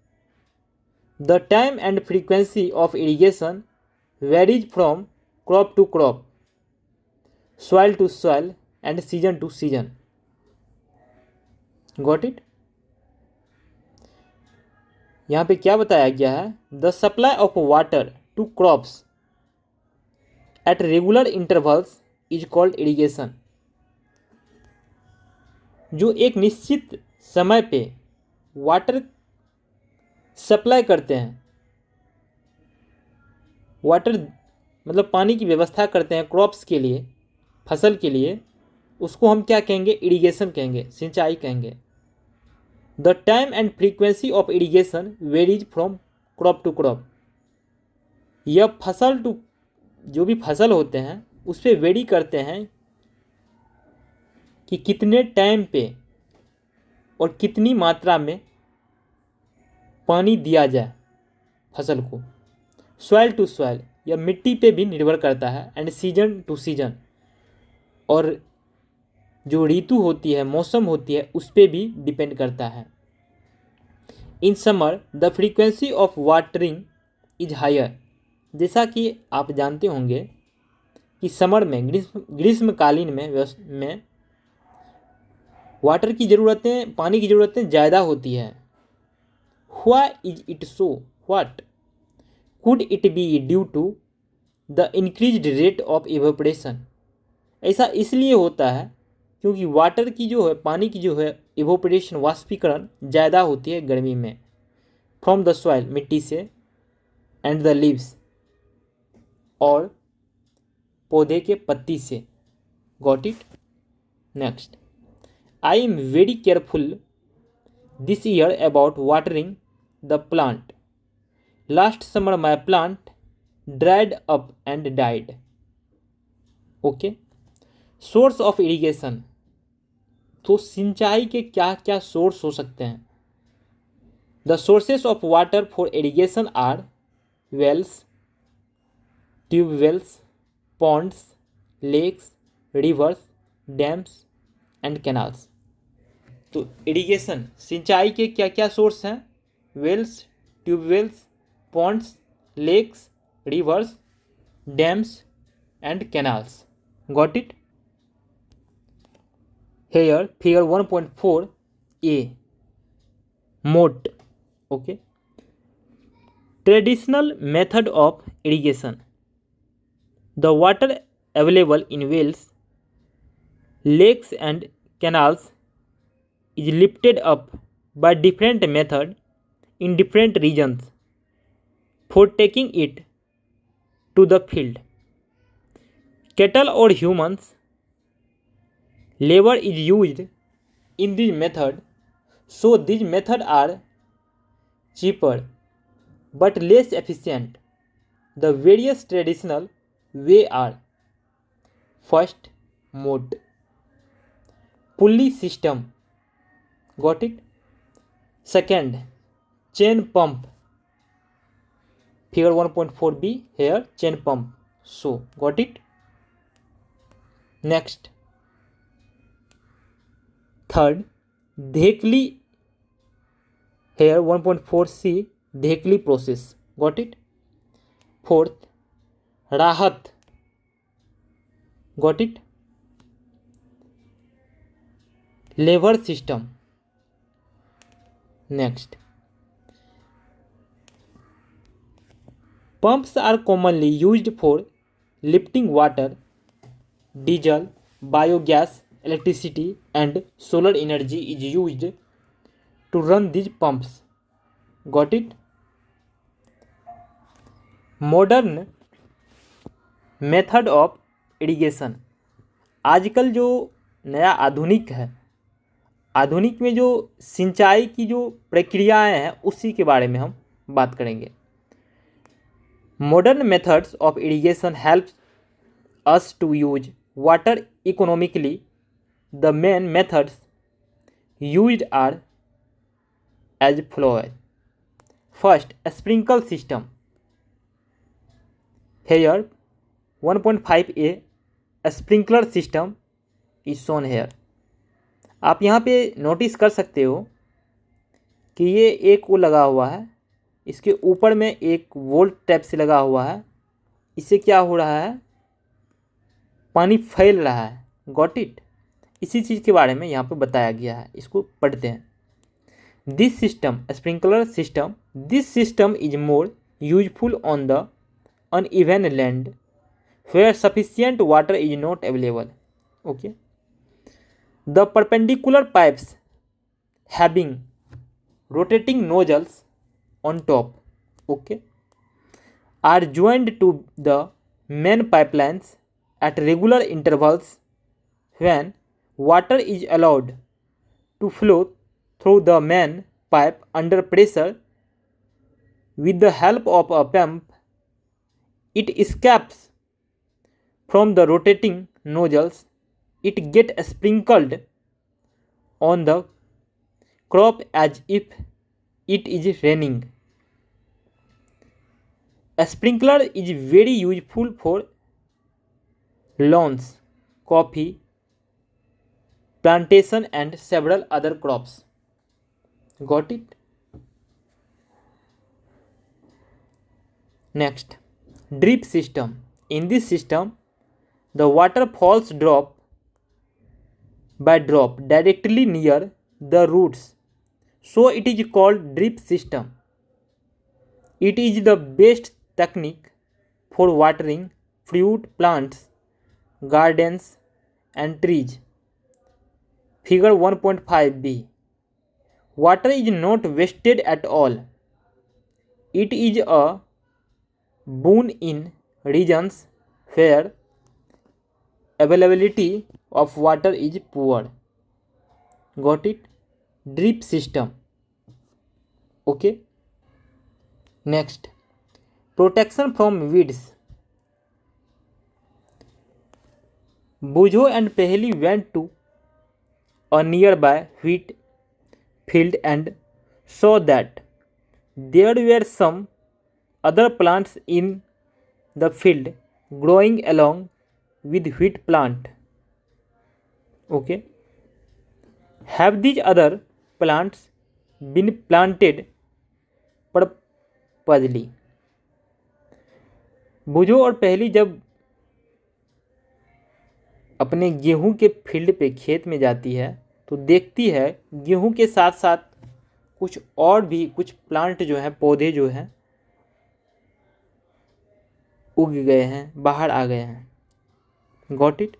The time and frequency of irrigation varies from crop to crop, soil to soil and season to season. Got it? यहाँ पे क्या बताया गया है? The supply of water to crops at regular intervals is called irrigation. जो एक निश्चित समय पे वाटर सप्लाई करते हैं, वाटर मतलब पानी की व्यवस्था करते हैं क्रॉप्स के लिए, फसल के लिए, उसको हम क्या कहेंगे? इरिगेशन कहेंगे, सिंचाई कहेंगे. The time and frequency of irrigation varies from crop to crop. यह फसल टू जो भी फसल होते हैं उस पर वेरी करते हैं कि कितने टाइम पे और कितनी मात्रा में पानी दिया जाए फसल को. सॉइल टू सॉइल, यह मिट्टी पे भी निर्भर करता है. एंड सीजन टू सीजन, और जो ऋतु होती है, मौसम होती है, उस पर भी डिपेंड करता है. In summer the frequency of watering is higher. जैसा कि आप जानते होंगे कि समर में, ग्रीष्मकालीन में वाटर की ज़रूरतें, पानी की ज़रूरतें ज़्यादा होती है. Why is it so? What could it be due to the increased rate of evaporation? ऐसा इसलिए होता है क्योंकि वाटर की जो है, पानी की जो है इवेपोरेशन, वाष्पीकरण ज़्यादा होती है गर्मी में. फ्रॉम द सॉइल, मिट्टी से, एंड द लीव्स, और पौधे के पत्ती से. Got it? Next, I am very careful this year about watering the plant. Last summer my plant dried up and died. Okay. Source of irrigation. तो सिंचाई के क्या क्या सोर्स हो सकते हैं? The sources of water for irrigation are wells, tubewells, ponds, lakes, rivers, dams and canals. तो irrigation, सिंचाई के क्या क्या सोर्स हैं? Wells, tubewells, ponds, lakes, rivers, dams and canals. Got it? Here figure 1.4a moat. Okay. Traditional method of irrigation. The water available in wells, lakes and canals is lifted up by different method in different regions for taking it to the field. Cattle or humans labor is used in this method, so these methods are cheaper but less efficient. The various traditional way are first mode, pulley system, got it. Second chain pump, figure 1.4b here chain pump, so got it. Next third dhekli here 1.4c dhekli process, got it. Fourth rahat, got it. Lever system. Next pumps are commonly used for lifting water, diesel, biogas, electricity and solar energy is used to run these pumps, got it. Modern method of irrigation, आजकल जो नया आधुनिक है, आधुनिक में जो सिंचाई की जो प्रक्रियाएं हैं उसी के बारे में हम बात करेंगे. Modern methods of irrigation help us to use water economically. The main methods used are as follows. First, a sprinkle system. Here 1.5a a sprinkler system is shown here. आप यहाँ पे नोटिस कर सकते हो कि ये एक वो लगा हुआ है, इसके ऊपर में एक वोल्ट टाइप से लगा हुआ है. इससे क्या हो रहा है, पानी फैल रहा है, गॉट इट. इसी चीज़ के बारे में यहाँ पे बताया गया है, इसको पढ़ते हैं. This system sprinkler system, this system is more useful on the uneven land where sufficient water is not available. Okay. The perpendicular pipes having rotating nozzles on top, okay, are joined to the main pipelines at regular intervals. When water is allowed to flow through the main pipe under pressure with the help of a pump, it escapes from the rotating nozzles. It gets sprinkled on the crop as if it is raining. A sprinkler is very useful for lawns, coffee plantation and several other crops. Got it? Next, drip system. In this system, the water falls drop by drop directly near the roots, so it is called drip system. It is the best technique for watering fruit plants, gardens and trees. Figure 1.5b. Water is not wasted at all. It is a boon in regions where availability of water is poor. Got it? Drip system. Okay. Next, protection from weeds. Bujo and Pehli went to a nearby wheat field and saw that there were some other plants in the field growing along with wheat plant. Okay. Have these other plants been planted purposely? बुझो और पहली जब अपने गेहूं के field पे खेत में जाती है तो देखती है गेहूं के साथ साथ कुछ और भी कुछ प्लांट जो हैं, पौधे जो हैं उग गए हैं, बाहर आ गए हैं. Got it?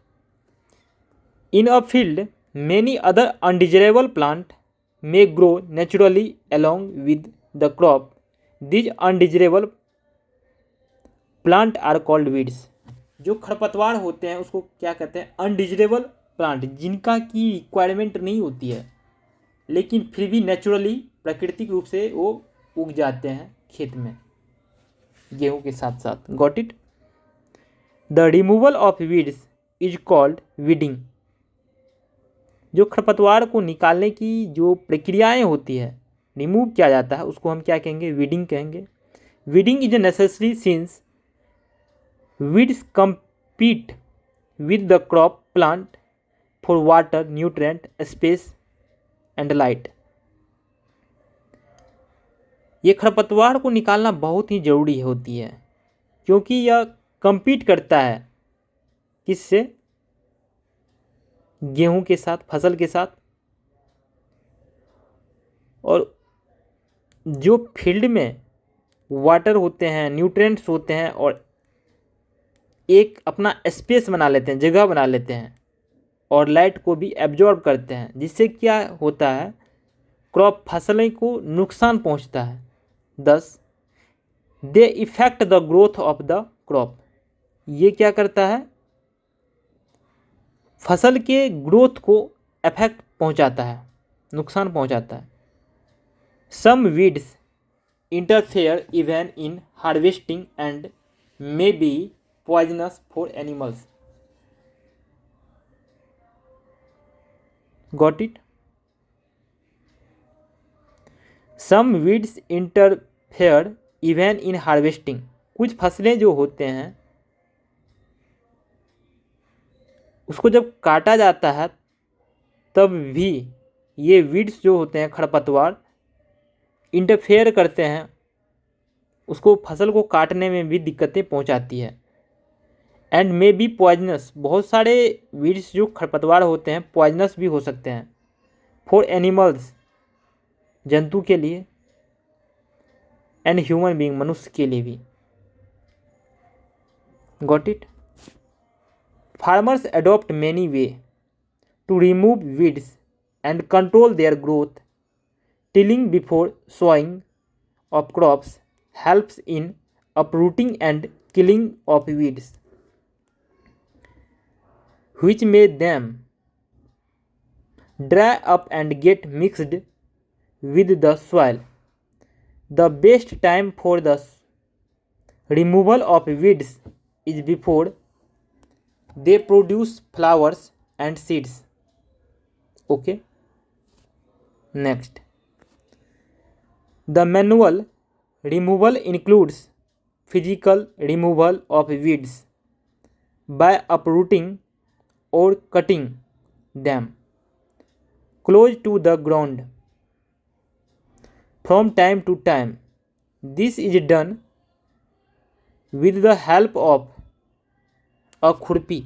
In a field many other undesirable plants may grow naturally along with the crop. These undesirable plants are called weeds. जो खरपतवार होते हैं उसको क्या कहते हैं? अनडिजरेबल प्लांट, जिनका की रिक्वायरमेंट नहीं होती है लेकिन फिर भी नेचुरली प्राकृतिक रूप से वो उग जाते हैं खेत में गेहूं के साथ साथ. Got it? The removal of weeds is called weeding. जो खरपतवार को निकालने की जो प्रक्रियाएं होती है, रिमूव किया जाता है, उसको हम क्या कहेंगे? वीडिंग कहेंगे। Weeding is necessary since weeds compete with the crop plant for water, nutrient, space and light। ये खरपतवार को निकालना बहुत ही ज़रूरी होती है, क्योंकि यह compete करता है किससे? गेहूं के साथ, फसल के साथ। और जो फील्ड में वाटर होते हैं, न्यूट्रिएंट्स होते हैं, और एक अपना स्पेस बना लेते हैं, जगह बना लेते हैं, और लाइट को भी एब्जॉर्ब करते हैं, जिससे क्या होता है? क्रॉप फसलें को नुकसान पहुंचता है। Thus they affect the growth of the crop. ये क्या करता है? फसल के ग्रोथ को इफेक्ट पहुंचाता है, नुकसान पहुंचाता है। Some weeds interfere even in harvesting and may be poisonous for animals। Got it? Some weeds interfere even in harvesting। कुछ फसलें जो होते हैं उसको जब काटा जाता है तब भी ये वीड्स जो होते हैं, खरपतवार, इंटरफेयर करते हैं, उसको फसल को काटने में भी दिक्कतें पहुंचाती है। And may B poisonous. बहुत सारे वीड्स जो खरपतवार होते हैं पॉइजनस भी हो सकते हैं फॉर एनिमल्स, जंतु के लिए, एंड ह्यूमन बीइंग, मनुष्य के लिए भी। Got it? Farmers adopt many way to remove weeds and control their growth. Tilling before sowing of crops helps in uprooting and killing of weeds which may them dry up and get mixed with the soil। The best time for the removal of weeds is before they produce flowers and seeds। Okay, next, the manual removal includes physical removal of weeds by uprooting or cutting them close to the ground from time to time। This is done with the help of a khurpi।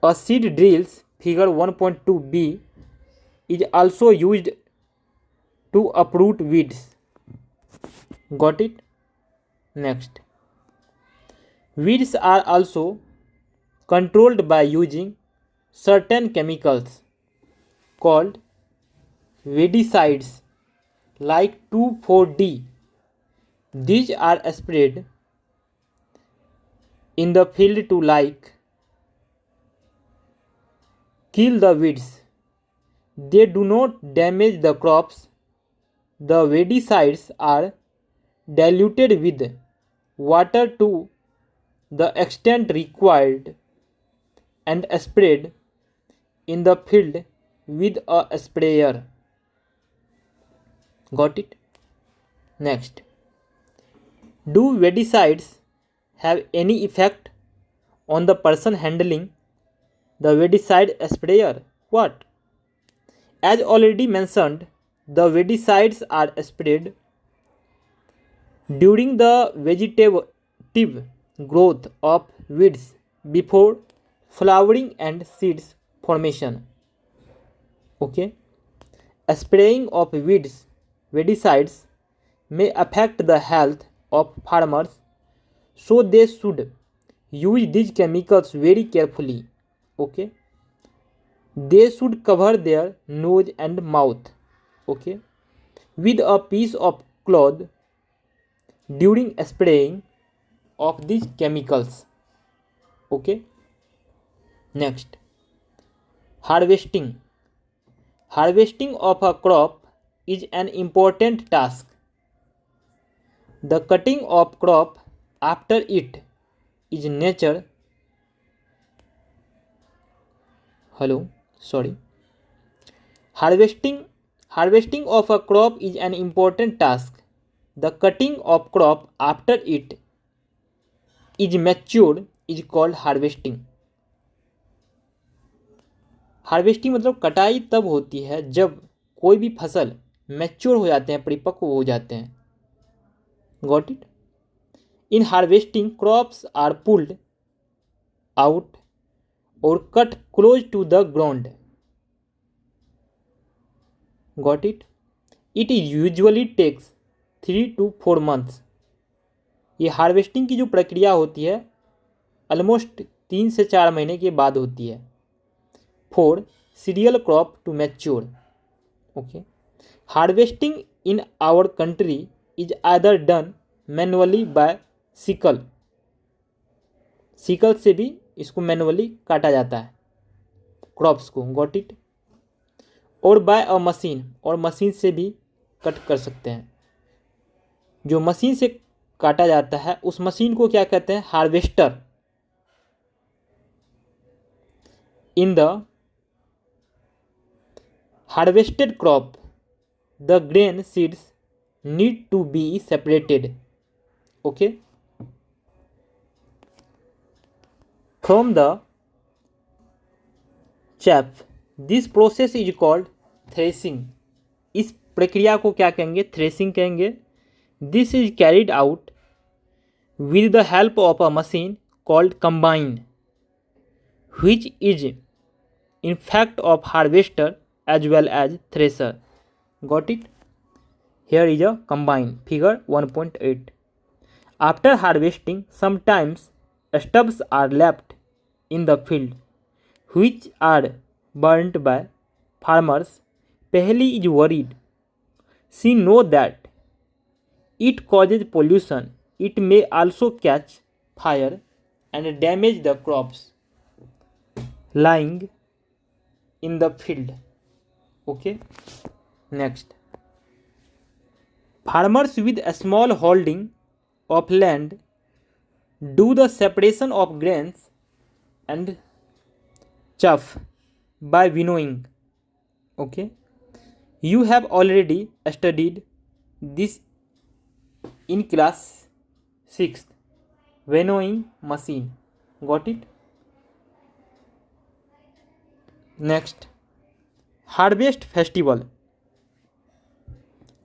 A seed drills figure 1.2b is also used to uproot weeds। Got it? Next, weeds are also controlled by using certain chemicals called weedicides like 2,4-D। These are sprayed in the field to like kill the weeds। They do not damage the crops। The weedicides are diluted with water to the extent required and sprayed in the field with a sprayer। Got it? Next, do weedicides have any effect on the person handling the weedicide sprayer? What? As already mentioned, the weedicides are sprayed during the vegetative growth of weeds before flowering and seeds formation। Okay, spraying of weedicides may affect the health of farmers, so they should use these chemicals very carefully। Okay, they should cover their nose and mouth, okay, with a piece of cloth during spraying of these chemicals। Okay, next, harvesting of a crop is an important task। The cutting of crop after it is nature hello, sorry. Harvesting of a crop is an important task. The cutting of crop after it is matured is called harvesting. Harvesting मतलब कटाई तब होती है जब कोई भी फसल mature हो जाते हैं, परिपक्व हो जाते हैं. Got it. In harvesting crops are pulled out और cut close to the ground. Got it. It usually takes 3 to 4 months. ये हार्वेस्टिंग की जो प्रक्रिया होती है ऑलमोस्ट 3 से 4 महीने के बाद होती है for cereal crop to mature. Okay. Harvesting in our country is either done manually by sickle. Sickle से भी इसको मैनुअली काटा जाता है क्रॉप्स को. Got it. और बाय अ मशीन, और मशीन से भी कट कर सकते हैं. जो मशीन से काटा जाता है उस मशीन को क्या कहते हैं? Harvester. In the harvested crop the grain seeds need to be separated. Okay. From the chaff. This process is called threshing. इस प्रक्रिया को क्या कहेंगे? थ्रेसिंग कहेंगे. This is carried out with the help of a machine called combine which is in fact of harvester as well as thresher. Got it? Here is a combine, figure 1.8. After harvesting, sometimes stubs are left in the field which are burnt by farmers. Pehli is worried. She knows that it causes pollution. It may also catch fire and damage the crops lying in the field. Okay. Next. Farmers with a small holding of land do the separation of grains and chaff by winnowing. Okay. You have already studied this in class 6th. Winnowing machine. Got it? Next, harvest festival.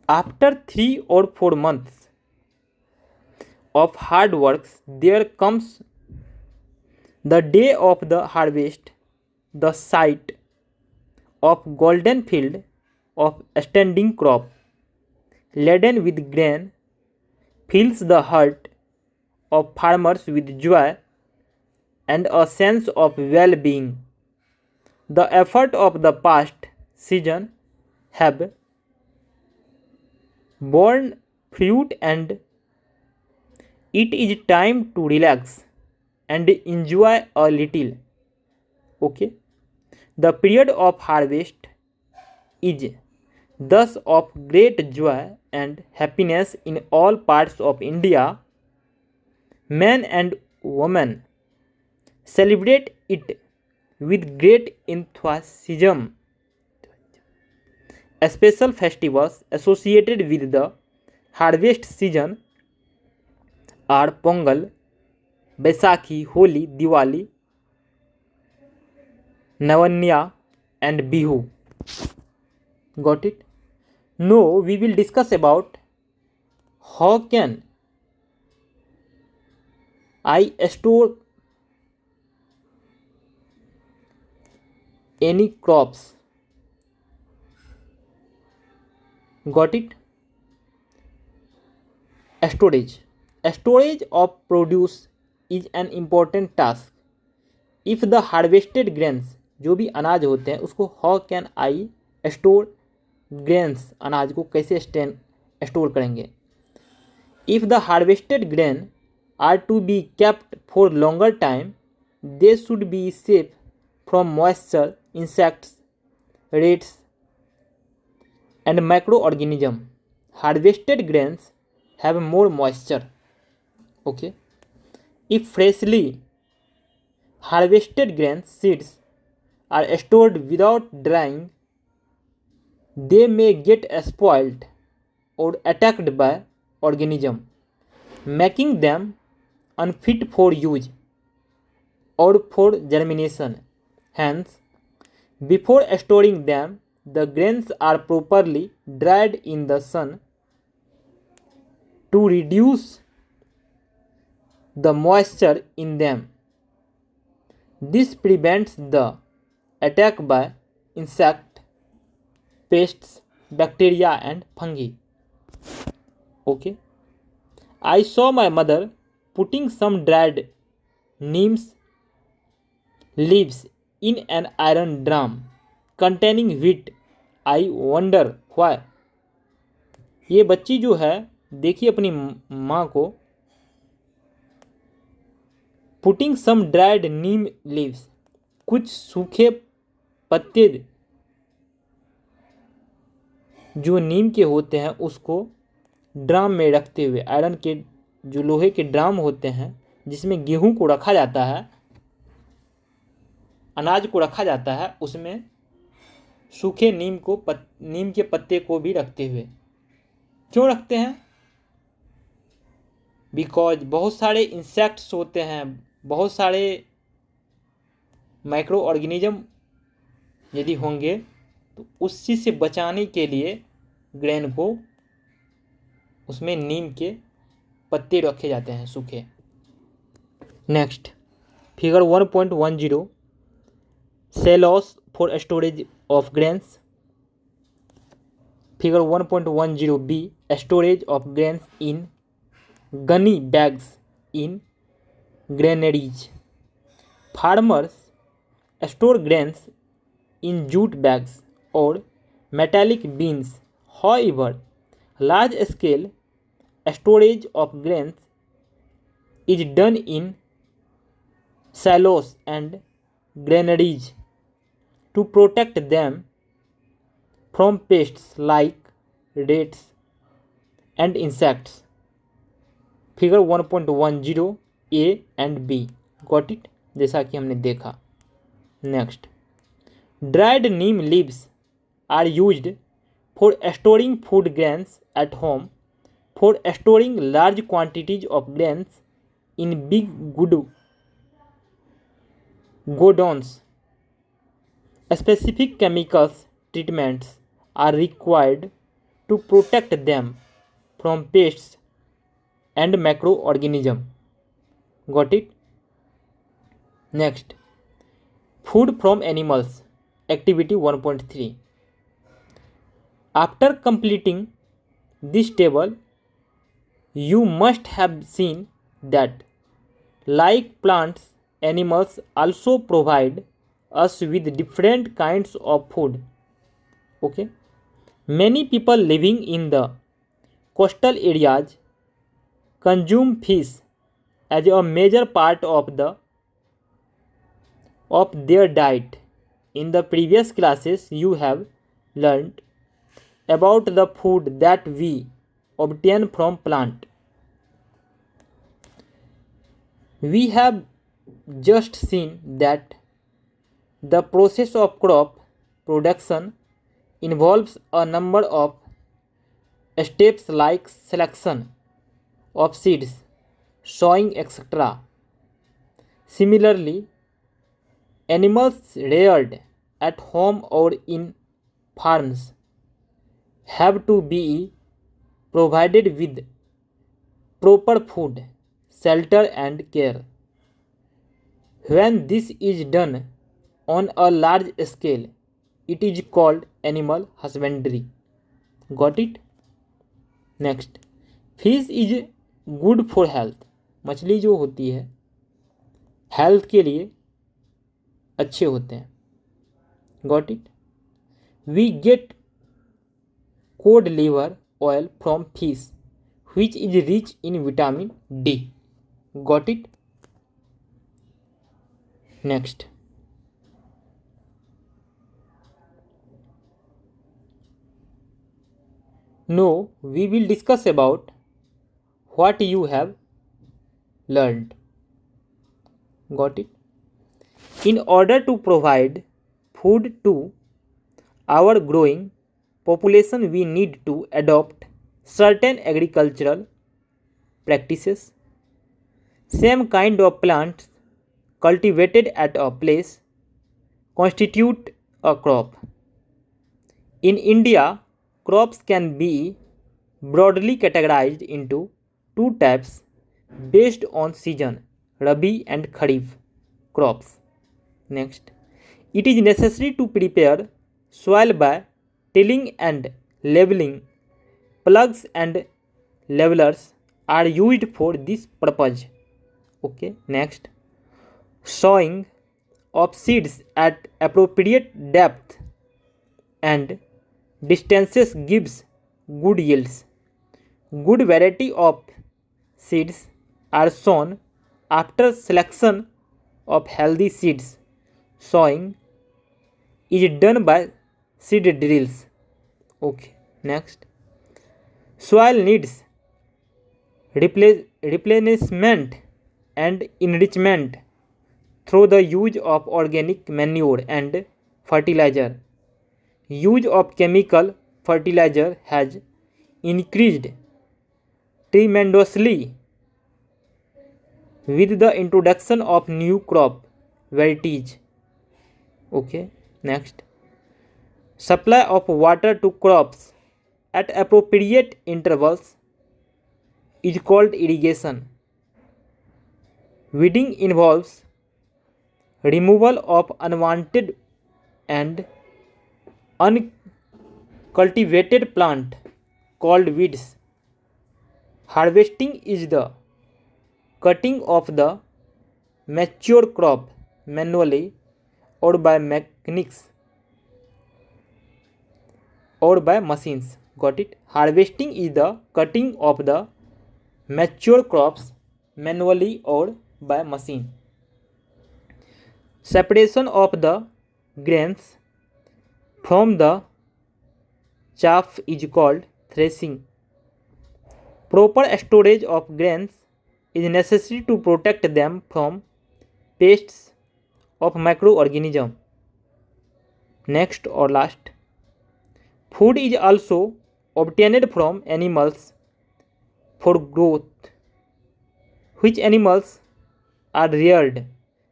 After 3 or 4 months of hard work, there comes the day of the harvest. The sight of golden field of standing crop laden with grain fills the heart of farmers with joy and a sense of well-being. The effort of the past season have borne fruit and it is time to relax and enjoy a little. Okay. The period of harvest is thus of great joy and happiness in all parts of India. Men and women celebrate it with great enthusiasm. Special festivals associated with the harvest season are Pongal, Baisakhi, Holi, Diwali, Navanya and Bihu. Got it? Now we will discuss about how can I store any crops. Got it? Storage. Storage of produce is an important task. If the harvested grains, जो भी अनाज होते हैं उसको how can I store grains, अनाज को कैसे store करेंगे. If the harvested grain are to be kept for longer time, they should be safe from moisture, insects, rats and microorganisms. Harvested grains have more moisture. Okay. If freshly harvested grain seeds are stored without drying, they may get spoiled or attacked by organisms, making them unfit for use or for germination. Hence, before storing them, the grains are properly dried in the sun to reduce the moisture in them. This prevents the attack by insect, pests, bacteria and fungi. Okay. I saw my mother putting some dried neem's leaves in an iron drum containing wheat. I wonder why. ये बच्ची जो है देखिए अपनी माँ को putting some dried नीम leaves, कुछ सूखे पत्ते जो नीम के होते हैं उसको ड्राम में रखते हुए, आयरन के जो लोहे के ड्राम होते हैं जिसमें गेहूं को रखा जाता है, अनाज को रखा जाता है, उसमें सूखे नीम के पत्ते को भी रखते हुए। क्यों रखते हैं? बिकॉज बहुत सारे इंसेक्ट्स होते हैं, बहुत सारे माइक्रो ऑर्गेनिज्म यदि होंगे तो उस चीज़ से बचाने के लिए ग्रेन को उसमें नीम के पत्ते रखे जाते हैं सूखे। Next figure 1.10 silos for storage of grains. Figure 1.10 B storage of grains in gunny bags in granaries. Farmers store grains in jute bags or metallic bins. However, large scale storage of grains is done in silos and granaries to protect them from pests like rats and insects. Figure 1.10 A and B. Got it? जैसा कि हमने देखा। Next, dried neem leaves are used for storing food grains at home. For storing large quantities of grains in big godowns, specific chemicals treatments are required to protect them from pests and microorganisms. Got it? Next, food from animals, activity 1.3. After completing this table, you must have seen that like plants, animals also provide us with different kinds of food. Okay, many people living in the coastal areas consume fish as a major part of their diet. In the previous classes, you have learned about the food that we obtain from plant. We have just seen that the process of crop production involves a number of steps like selection of seeds, sowing, etc. Similarly, animals reared at home or in farms have to be provided with proper food, shelter and care. When this is done on a large scale, it is called animal husbandry. Got it? Next, fish is good for health. मछली जो होती है health के लिए अच्छे होते हैं। Got it? We get cod liver oil from fish, which is rich in vitamin D. Got it? Next, now we will discuss about what you have learned. Got it? In order to provide food to our growing population, we need to adopt certain agricultural practices. Same kind of plants cultivated at a place constitute a crop. In India, crops can be broadly categorized into two types based on season, Rabi and Kharif crops. Next, it is necessary to prepare soil by tilling and leveling. Plugs and levelers are used for this purpose. Okay, next, sowing of seeds at appropriate depth and distances gives good yields. Good variety of seeds are sown after selection of healthy seeds. Sowing is done by seed drills. Okay, next, soil needs replenishment and enrichment through the use of organic manure and fertilizer. Use of chemical fertilizer has increased tremendously with the introduction of new crop varieties. Okay, next, supply of water to crops at appropriate intervals is called irrigation. Weeding involves removal of unwanted and uncultivated plant called weeds. Harvesting is the cutting of the mature crop manually or by mechanics or by machines. Got it? Harvesting is the cutting of the mature crops manually or by machine. Separation of the grains from the chaff is called threshing. Proper storage of grains is necessary to protect them from pests of microorganisms. Next or last, food is also obtained from animals for growth, which animals are reared.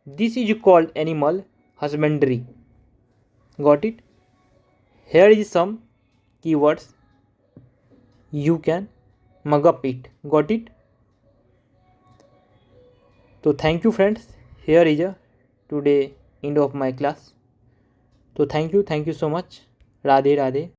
This is called animal husbandry. Got it? Here is some keywords. You can mug up it. Got it? So thank you friends. Here is a today end of my class. So thank you so much. Radhe Radhe.